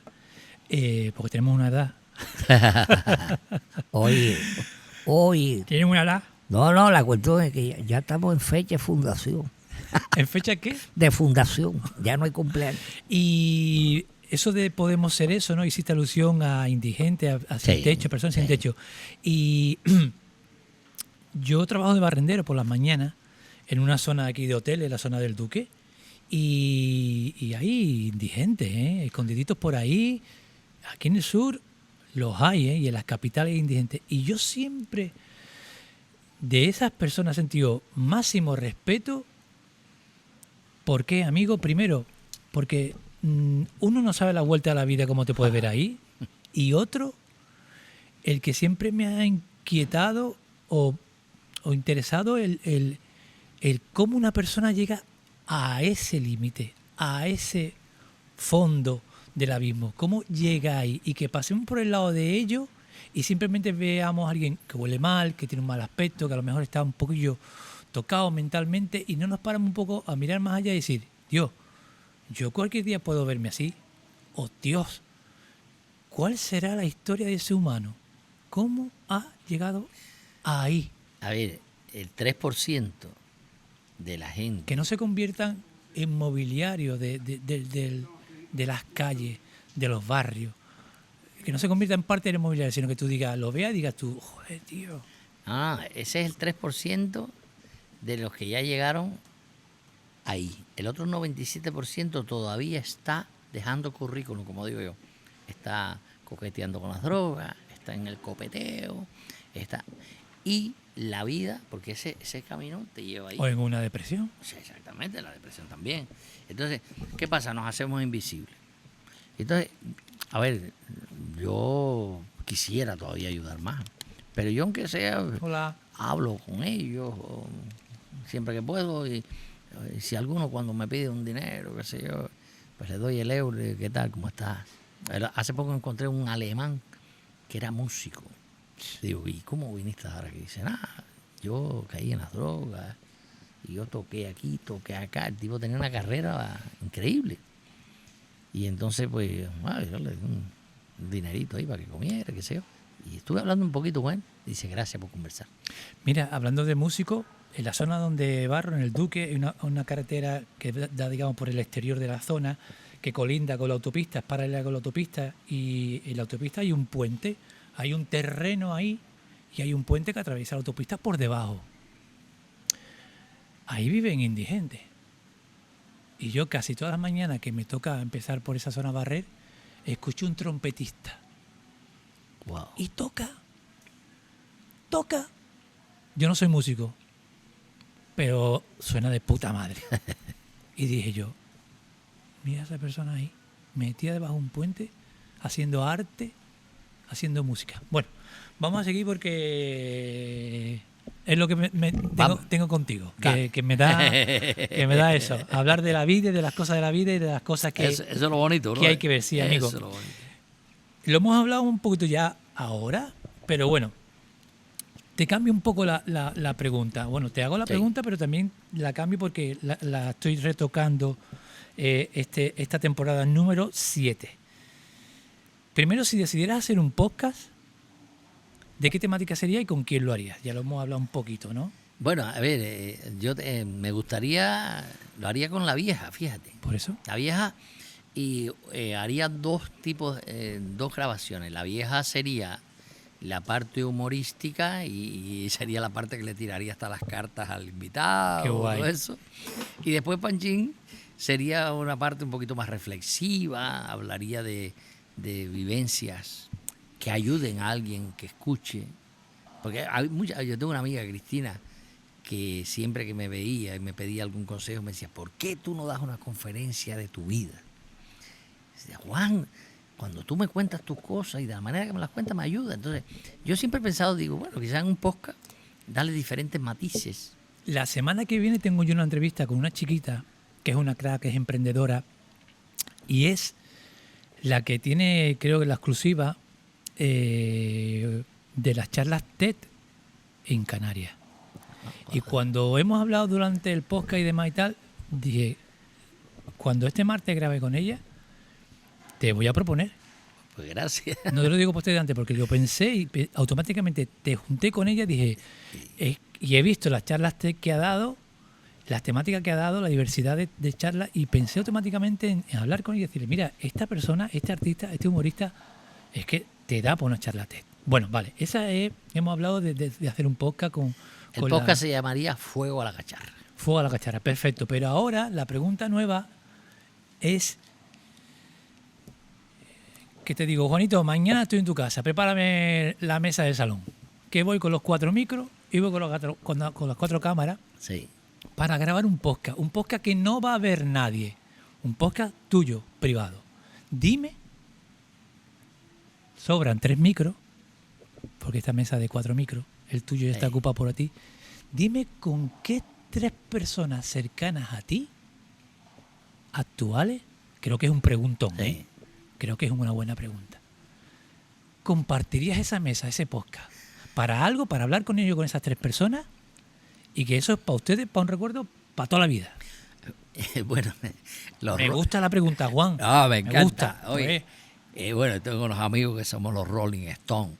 porque tenemos una edad. Oye, ¿Tienen una edad? no, la cuestión es que ya estamos en fecha de fundación. ¿En fecha qué? De fundación, ya no hay cumpleaños. Y eso de podemos ser eso, ¿no? Hiciste alusión a indigentes, a sin Sí, techo, personas sin sí. techo. Y yo trabajo de barrendero por las mañanas en una zona aquí de hoteles, la zona del Duque, y hay indigentes, escondiditos por ahí. Aquí en el sur los hay, y en las capitales hay indigentes. Y yo siempre de esas personas he sentido máximo respeto. ¿Por qué, amigo? Primero, porque uno no sabe la vuelta a la vida como te puede ver ahí. Y otro, el que siempre me ha inquietado o interesado el cómo una persona llega a ese límite, a ese fondo del abismo. ¿Cómo llega ahí? Y que pasemos por el lado de ello y simplemente veamos a alguien que huele mal, que tiene un mal aspecto, que a lo mejor está un poquillo tocado mentalmente y no nos paramos un poco a mirar más allá y decir, Dios, yo cualquier día puedo verme así. O Dios, ¿cuál será la historia de ese humano? ¿Cómo ha llegado ahí? A ver, el 3% de la gente. Que no se conviertan en mobiliario de las calles, de los barrios. Que no se convierta en parte del mobiliario, sino que tú digas, lo veas y digas tú, joder, tío. Ese es el 3% de los que ya llegaron ahí. El otro 97% todavía está dejando currículum, como digo yo. Está coqueteando con las drogas, está en el copeteo, está... Y la vida, porque ese camino te lleva ahí. O en una depresión. Sí, exactamente, la depresión también. Entonces, ¿qué pasa? Nos hacemos invisibles. Entonces, a ver, yo quisiera todavía ayudar más, pero yo aunque sea, Hola. hablo con ellos siempre que puedo y si alguno cuando me pide un dinero, qué sé yo, pues le doy el euro, y, ¿qué tal? ¿Cómo estás? Hace poco encontré un alemán que era músico. Digo, ¿y cómo viniste ahora? Que dice, nada, yo caí en las drogas y yo toqué aquí, toqué acá. El tipo tenía una carrera increíble. Y entonces, pues, yo le di un dinerito ahí para que comiera, qué sé yo. Y estuve hablando un poquito con él. Dice, gracias por conversar. Mira, hablando de músicos, en la zona donde barro, en el Duque, hay una carretera que da, digamos, por el exterior de la zona, que colinda con la autopista, es paralela con la autopista, y en la autopista hay un puente, hay un terreno ahí, y hay un puente que atraviesa la autopista por debajo. Ahí viven indigentes. Y yo casi todas las mañanas que me toca empezar por esa zona a barrer, escucho un trompetista. Wow. Y toca. Yo no soy músico, pero suena de puta madre. Y dije yo, mira a esa persona ahí, metida debajo de un puente, haciendo arte, haciendo música. Bueno, vamos a seguir porque es lo que tengo contigo, que me da eso, hablar de la vida y de las cosas de la vida y de las cosas que, Eso es lo bonito, ¿no? que hay que ver, sí, amigo. Eso es lo bonito. Lo hemos hablado un poquito ya ahora, pero bueno, te cambio un poco la pregunta. Bueno, te hago la pregunta, pero también la cambio porque la estoy retocando esta temporada número 7. Primero, si decidieras hacer un podcast, ¿de qué temática sería y con quién lo harías? Ya lo hemos hablado un poquito, ¿no? Bueno, a ver, yo me gustaría, lo haría con La Vieja, fíjate. Por eso. La Vieja, y haría dos grabaciones. La Vieja sería la parte humorística y sería la parte que le tiraría hasta las cartas al invitado. Qué guay. Todo eso. Y después Panchín sería una parte un poquito más reflexiva, hablaría de vivencias que ayuden a alguien que escuche. Porque yo tengo una amiga, Cristina, que siempre que me veía y me pedía algún consejo me decía, ¿por qué tú no das una conferencia de tu vida? Decía, Juan, cuando tú me cuentas tus cosas y de la manera que me las cuentas me ayuda. Entonces, yo siempre he pensado, digo, bueno, quizás en un podcast darle diferentes matices. La semana que viene tengo yo una entrevista con una chiquita que es una crack, que es emprendedora, y es la que tiene, creo que la exclusiva de las charlas TED en Canarias. Y cuando hemos hablado durante el podcast y demás y tal, dije, cuando este martes grabe con ella, te voy a proponer. Pues gracias. No te lo digo por delante porque yo pensé y automáticamente te junté con ella, dije, y he visto las charlas TED que ha dado, las temáticas que ha dado, la diversidad de charlas, y pensé automáticamente en hablar con ella y decirle, mira, esta persona, este artista, este humorista, es que te da por una charla TED. Bueno, vale, hemos hablado de hacer un podcast con El podcast se llamaría Fuego a la Cacharra. Fuego a la Cacharra, perfecto. Pero ahora la pregunta nueva es, que te digo, Juanito, mañana estoy en tu casa, prepárame la mesa del salón, que voy con los 4 micros y voy con las 4 cámaras Sí. para grabar un podcast que no va a ver nadie, un podcast tuyo, privado. Dime, sobran 3 micros, porque esta mesa de 4 micros, el tuyo ya está ocupado por ti. Dime con qué 3 personas cercanas a ti, actuales, creo que es un preguntón, Sí. Creo que es una buena pregunta. ¿Compartirías esa mesa, ese podcast, para algo, para hablar con ellos, con esas 3 personas? Y que eso es para ustedes, para un recuerdo, para toda la vida. Bueno, Me gusta la pregunta, Juan. Ah, me encanta. gusta. Oye, bueno, tengo unos amigos que somos los Rolling Stones.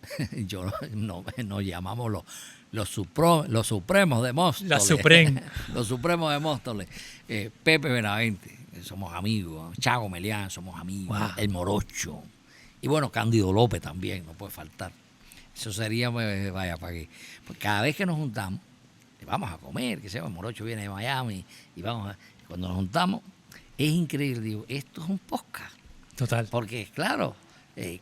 Yo nos llamamos los Supremos de Móstoles. La Supreme. Los Supremos de Móstoles. Pepe Benavente, somos amigos. Chago Melián, somos amigos. Wow. El Morocho. Y bueno, Cándido López también, no puede faltar. Eso sería, vaya, para que. Pues cada vez que nos juntamos, vamos a comer, que sea, el Morocho viene de Miami y cuando nos juntamos, es increíble, digo, esto es un podcast. Total. Porque, claro,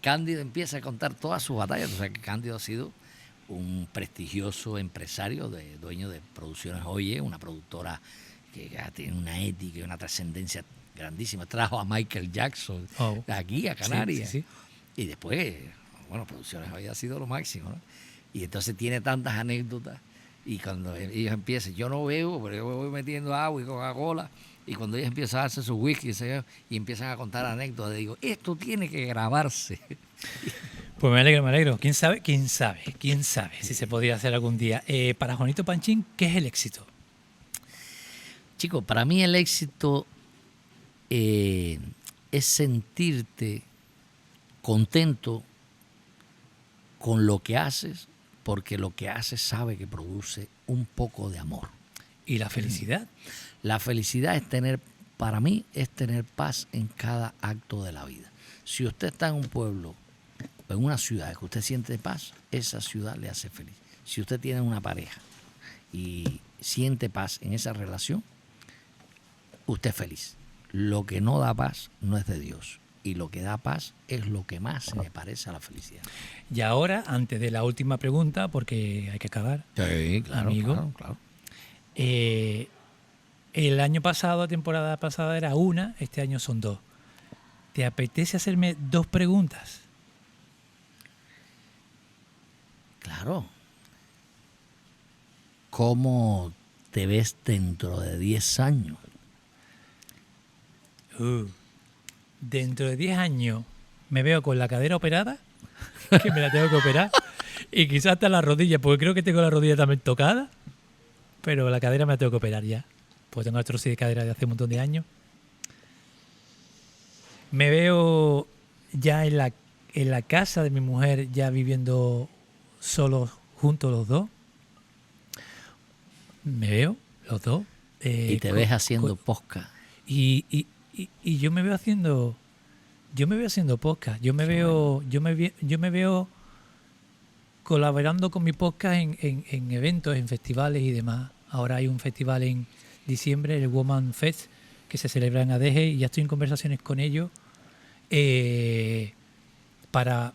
Cándido empieza a contar todas sus batallas. O sea, que Cándido ha sido un prestigioso empresario, dueño de Producciones Oye, una productora que tiene una ética y una trascendencia grandísima. Trajo a Michael Jackson aquí, a Canarias. Sí. Y después, bueno, Producciones Oye ha sido lo máximo, ¿no? Y entonces tiene tantas anécdotas. Y cuando ellos empiezan, yo no bebo, pero yo me voy metiendo agua y Coca-Cola. Y cuando ellos empiezan a hacer su whisky y empiezan a contar anécdotas, digo, esto tiene que grabarse. Pues me alegro. ¿Quién sabe si se podría hacer algún día? Para Juanito Panchín, ¿qué es el éxito? Chicos, para mí el éxito es sentirte contento con lo que haces, porque lo que haces sabe que produce un poco de amor. ¿Y la felicidad? La felicidad para mí, es tener paz en cada acto de la vida. Si usted está en un pueblo, en una ciudad que usted siente paz, esa ciudad le hace feliz. Si usted tiene una pareja y siente paz en esa relación, usted es feliz. Lo que no da paz no es de Dios. Y lo que da paz es lo que más se me parece a la felicidad. Y ahora, antes de la última pregunta, porque hay que acabar, Sí, claro, amigo. claro. El año pasado, la temporada pasada era una, este año son 2. ¿Te apetece hacerme 2 preguntas? Claro. ¿Cómo te ves dentro de 10 años? Dentro de 10 años me veo con la cadera operada, que me la tengo que operar, y quizás hasta la rodilla, porque creo que tengo la rodilla también tocada, pero la cadera me la tengo que operar ya, porque tengo artrosis de cadera de hace un montón de años. Me veo ya en la casa de mi mujer, ya viviendo solos, juntos los dos. Me veo los dos. Y te ves haciendo podcast. Y yo me veo haciendo podcast. Yo me veo colaborando con mi podcast en eventos, en festivales y demás. Ahora hay un festival en diciembre, el Woman Fest, que se celebra en Adeje, y ya estoy en conversaciones con ellos para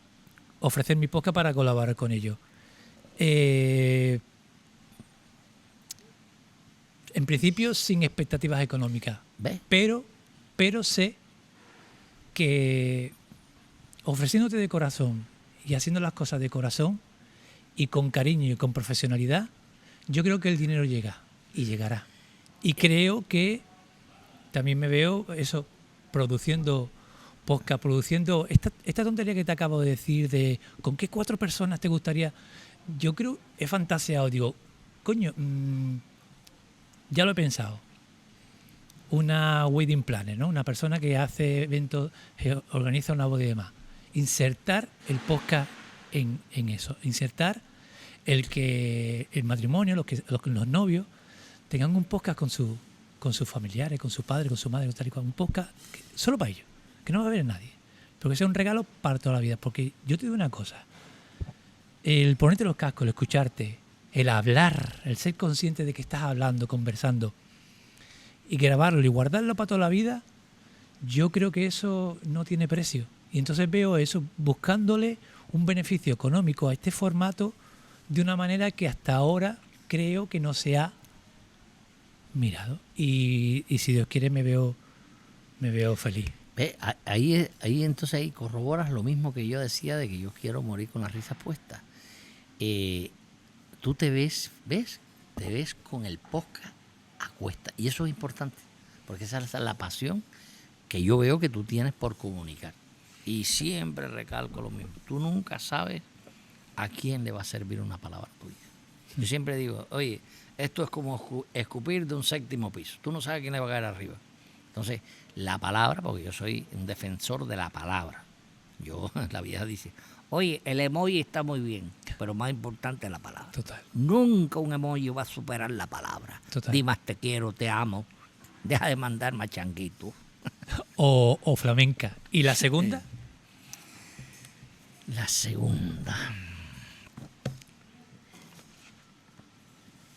ofrecer mi podcast para colaborar con ellos. En principio sin expectativas económicas. ¿Ves? Pero sé que ofreciéndote de corazón y haciendo las cosas de corazón y con cariño y con profesionalidad, yo creo que el dinero llega y llegará. Y creo que también me veo produciendo podcast produciendo esta tontería que te acabo de decir de con qué 4 personas te gustaría. Yo creo, he fantaseado, digo, coño, ya lo he pensado. Una wedding planner, ¿no? Una persona que hace eventos, organiza una boda y demás. Insertar el podcast en eso. Insertar el que el matrimonio, los novios, tengan un podcast con sus familiares, con su padre, con su madre, tal y cual. Un podcast solo para ellos, que no va a ver nadie. Pero que sea un regalo para toda la vida. Porque yo te digo una cosa. El ponerte los cascos, el escucharte, el hablar, el ser consciente de que estás hablando, conversando, y grabarlo y guardarlo para toda la vida, yo creo que eso no tiene precio. Y entonces veo eso, buscándole un beneficio económico a este formato de una manera que hasta ahora creo que no se ha mirado. Y si Dios quiere me veo feliz. Ahí entonces ahí corroboras lo mismo que yo decía de que yo quiero morir con las risas puestas. Tú te ves con el podcast a cuesta. Y eso es importante, porque esa es la pasión que yo veo que tú tienes por comunicar. Y siempre recalco lo mismo. Tú nunca sabes a quién le va a servir una palabra tuya. Yo siempre digo, oye, esto es como escupir de un 7º piso. Tú no sabes a quién le va a caer arriba. Entonces, la palabra, porque yo soy un defensor de la palabra. La vieja dice, oye, el emoji está muy bien, pero más importante es la palabra. Total. Nunca un emoji va a superar la palabra. Total. Di más te quiero, te amo. Deja de mandar machanguito. O flamenca. ¿Y la segunda? La segunda.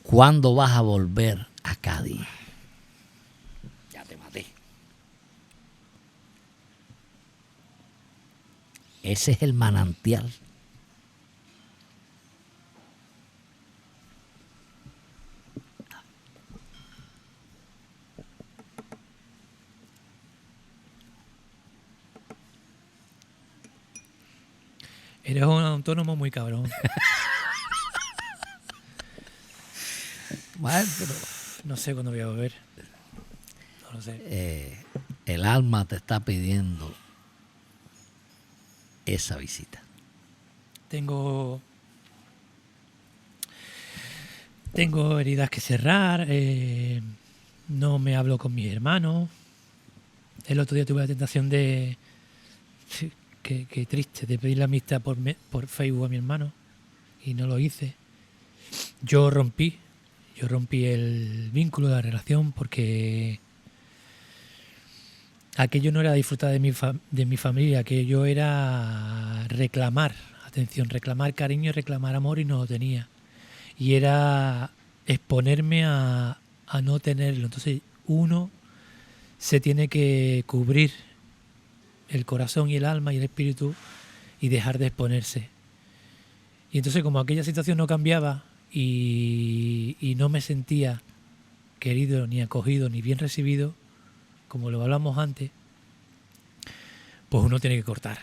¿Cuándo vas a volver a Cádiz? Ya te maté. Ese es el manantial. Eres un autónomo muy cabrón. Maestro, No sé cuándo voy a volver. No lo sé. el alma te está pidiendo esa visita. Tengo heridas que cerrar. No me hablo con mis hermanos. El otro día tuve la tentación de... Sí, qué triste, de pedir la amistad por Facebook a mi hermano. Y no lo hice. Yo rompí el vínculo de la relación porque aquello no era disfrutar de mi familia, aquello era reclamar atención, reclamar cariño, reclamar amor y no lo tenía. Y era exponerme a no tenerlo. Entonces uno se tiene que cubrir el corazón y el alma y el espíritu y dejar de exponerse. Y entonces como aquella situación no cambiaba y no me sentía querido, ni acogido, ni bien recibido, como lo hablamos antes, pues uno tiene que cortar.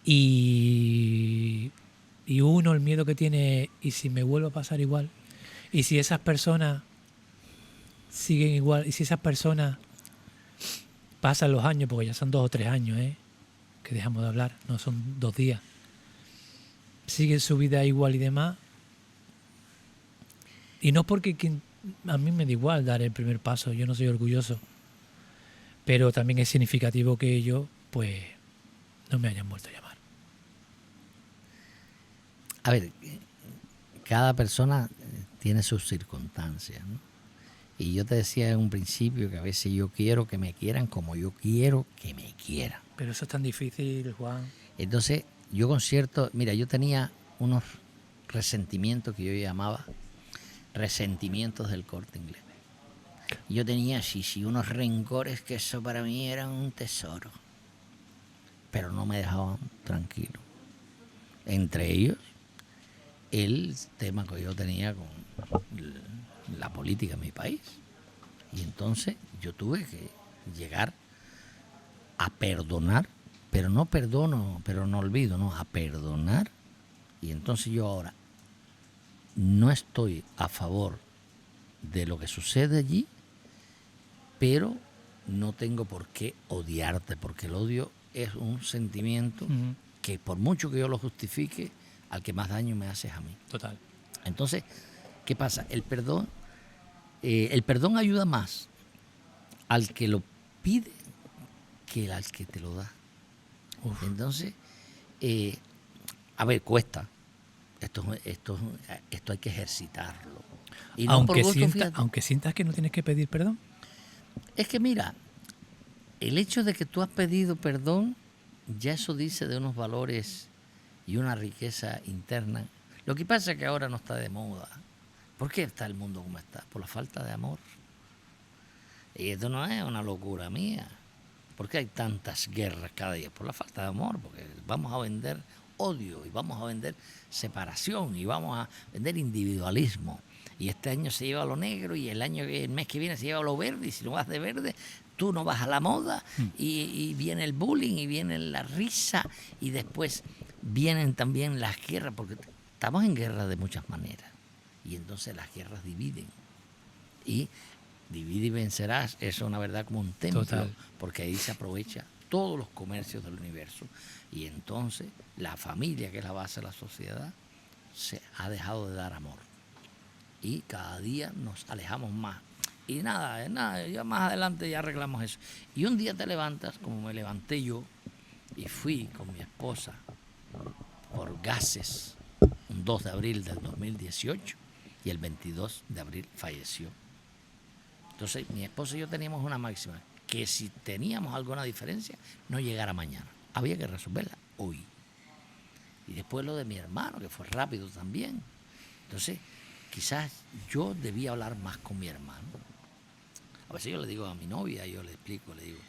Y uno, el miedo que tiene, y si me vuelve a pasar igual, y si esas personas siguen igual, y si esas personas pasan los años, porque ya son 2 o 3 años, que dejamos de hablar, no son 2 días, siguen su vida igual y demás. Y no porque a mí me da igual dar el primer paso, yo no soy orgulloso, pero también es significativo que ellos pues no me hayan vuelto a llamar. A ver, cada persona tiene sus circunstancias, ¿no? Y yo te decía en un principio que a veces yo quiero que me quieran como yo quiero que me quieran. Pero eso es tan difícil, Juan. Entonces, yo con cierto... Mira, yo tenía unos resentimientos que yo llamaba resentimientos del Corte Inglés. Yo tenía, sí, unos rencores que eso para mí era un tesoro. Pero no me dejaban tranquilo. Entre ellos, el tema que yo tenía con la política en mi país. Y entonces yo tuve que llegar a perdonar, pero no perdono, pero no olvido, no, a perdonar. Y entonces yo ahora no estoy a favor de lo que sucede allí, pero no tengo por qué odiarte, porque el odio es un sentimiento Ujú. que por mucho que yo lo justifique, al que más daño me hace es a mí. Total. Entonces, ¿qué pasa? El perdón ayuda más al que lo pide que al que te lo da. Entonces, a ver, cuesta. Esto hay que ejercitarlo. Y no por gusto, fíjate. Aunque sientas que no tienes que pedir perdón. Es que mira, el hecho de que tú has pedido perdón, ya eso dice de unos valores y una riqueza interna. Lo que pasa es que ahora no está de moda. ¿Por qué está el mundo como está? Por la falta de amor. Y esto no es una locura mía. ¿Por qué hay tantas guerras cada día? Por la falta de amor, porque vamos a vender odio y vamos a vender separación y vamos a vender individualismo. Y este año se lleva lo negro y el mes que viene se lleva lo verde, y si no vas de verde, tú no vas a la moda, y viene el bullying y viene la risa, y después vienen también las guerras, porque estamos en guerra de muchas maneras. Y entonces las guerras dividen. Y divide y vencerás, eso es una verdad como un templo, Total. porque ahí se aprovecha todos los comercios del universo. Y entonces la familia, que es la base de la sociedad, se ha dejado de dar amor. Y cada día nos alejamos más. Y nada, ya más adelante ya arreglamos eso. Y un día te levantas, como me levanté yo, y fui con mi esposa por gases, un 2 de abril del 2018, y el 22 de abril falleció. Entonces, mi esposa y yo teníamos una máxima, que si teníamos alguna diferencia, no llegara mañana. Había que resolverla hoy. Y después lo de mi hermano, que fue rápido también. Entonces, quizás yo debía hablar más con mi hermano. A veces yo le digo a mi novia, yo le explico, le digo,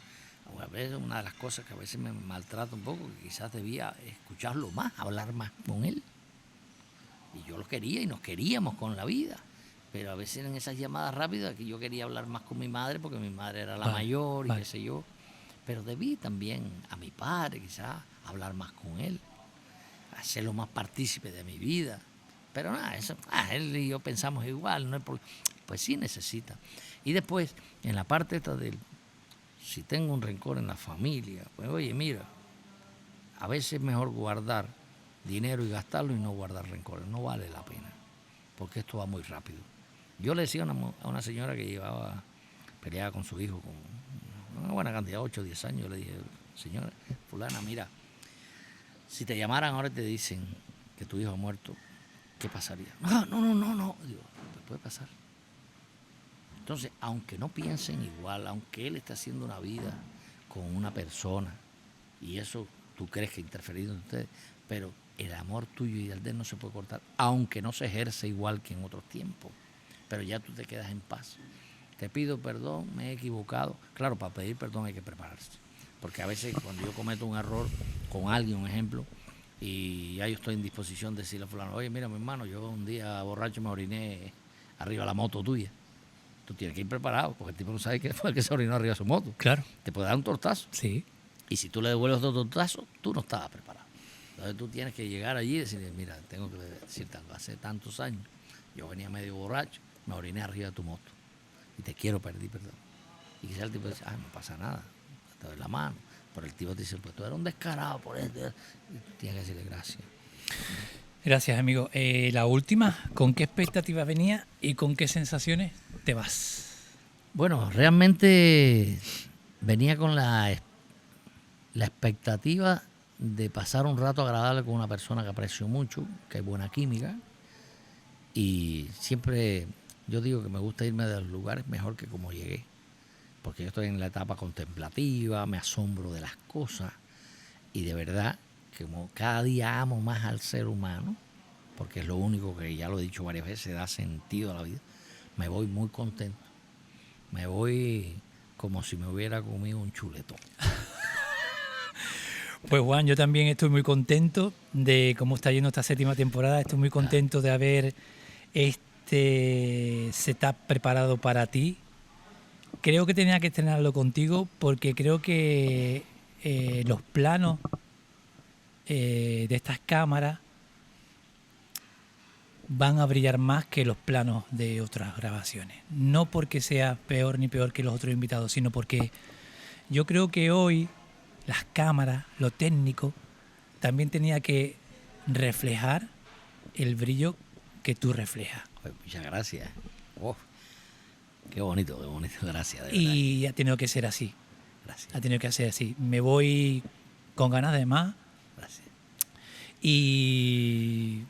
a veces una de las cosas que a veces me maltrata un poco, que quizás debía escucharlo más, hablar más con él. Y yo lo quería y nos queríamos con la vida. Pero a veces en esas llamadas rápidas que yo quería hablar más con mi madre, porque mi madre era la mayor y qué sé yo. Pero debí también a mi padre quizás hablar más con él, hacerlo más partícipe de mi vida. Pero nada, eso, él y yo pensamos igual, no es pues sí necesita. Y después, en la parte esta del, si tengo un rencor en la familia, pues oye, mira, a veces es mejor guardar dinero y gastarlo y no guardar rencores, no vale la pena, porque esto va muy rápido. Yo le decía a una señora que peleaba con su hijo con una buena cantidad, 8 o 10 años, le dije, señora, fulana, mira, si te llamaran ahora y te dicen que tu hijo ha muerto, ¿qué pasaría? No. Digo, pues puede pasar. Entonces, aunque no piensen igual, aunque él esté haciendo una vida con una persona, y eso tú crees que ha interferido en ustedes, pero el amor tuyo y el de él no se puede cortar, aunque no se ejerce igual que en otros tiempos. Pero ya tú te quedas en paz. Te pido perdón, me he equivocado. Claro, para pedir perdón hay que prepararse. Porque a veces cuando yo cometo un error con alguien, un ejemplo, y ya yo estoy en disposición de decirle a fulano, oye, mira, mi hermano, yo un día borracho me oriné arriba de la moto tuya. Tú tienes que ir preparado, porque el tipo no sabe que fue el que se orinó arriba de su moto. Claro. Te puede dar un tortazo. Sí. Y si tú le devuelves otro tortazo, tú no estabas preparado. Entonces tú tienes que llegar allí y decirle, mira, tengo que decirte algo. Hace tantos años yo venía medio borracho, me oriné arriba de tu moto y te quiero pedir perdón. Y quizás el tipo dice, no pasa nada, te doy la mano. Pero el tipo te dice, pues tú eres un descarado por esto. Y tú tienes que decirle gracias. Gracias, amigo. La última, ¿con qué expectativas venía y con qué sensaciones te vas? Bueno, realmente venía con la expectativa de pasar un rato agradable con una persona que aprecio mucho, que hay buena química. Y siempre yo digo que me gusta irme de los lugares mejor que como llegué. Porque yo estoy en la etapa contemplativa, me asombro de las cosas. Y de verdad, que como cada día amo más al ser humano, porque es lo único que, ya lo he dicho varias veces, da sentido a la vida, me voy muy contento. Me voy como si me hubiera comido un chuletón. Pues Juan, yo también estoy muy contento de cómo está yendo esta 7ª temporada. Estoy muy contento de haber este setup preparado para ti. Creo que tenía que estrenarlo contigo porque creo que los planos de estas cámaras van a brillar más que los planos de otras grabaciones. No porque sea peor ni peor que los otros invitados, sino porque yo creo que hoy las cámaras, lo técnico, también tenía que reflejar el brillo que tú reflejas. Pues muchas gracias. Oh, qué bonito, gracias. De verdad. Y ha tenido que ser así. Gracias, Ha tenido que ser así. Me voy con ganas de más gracias. y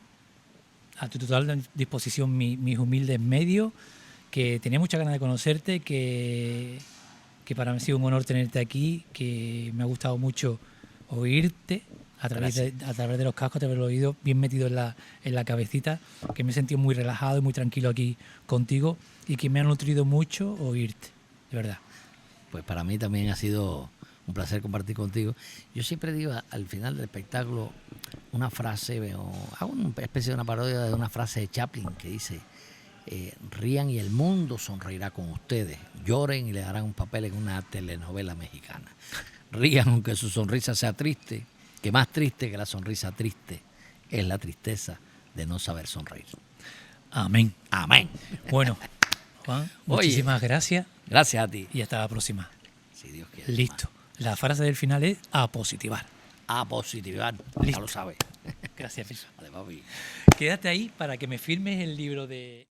a tu total disposición mis humildes medios, que tenía muchas ganas de conocerte, que para mí ha sido un honor tenerte aquí, que me ha gustado mucho oírte a través de los cascos, a través de los oídos, bien metido en la cabecita, que me he sentido muy relajado y muy tranquilo aquí contigo y que me ha nutrido mucho oírte, de verdad. Pues para mí también ha sido un placer compartir contigo. Yo siempre digo al final del espectáculo una frase, hago una especie de una parodia de una frase de Chaplin que dice: rían y el mundo sonreirá con ustedes, lloren y le darán un papel en una telenovela mexicana. Rían aunque su sonrisa sea triste, que más triste que la sonrisa triste es la tristeza de no saber sonreír. Amén. Amén. Bueno, Juan, Oye. muchísimas gracias Gracias a ti. y hasta la próxima. Si Dios quiere. Listo. La frase del final es a positivar. A positivar. Listo. Ya lo sabes. Gracias, Fiso. Vale, papi. Quédate ahí para que me firmes el libro de...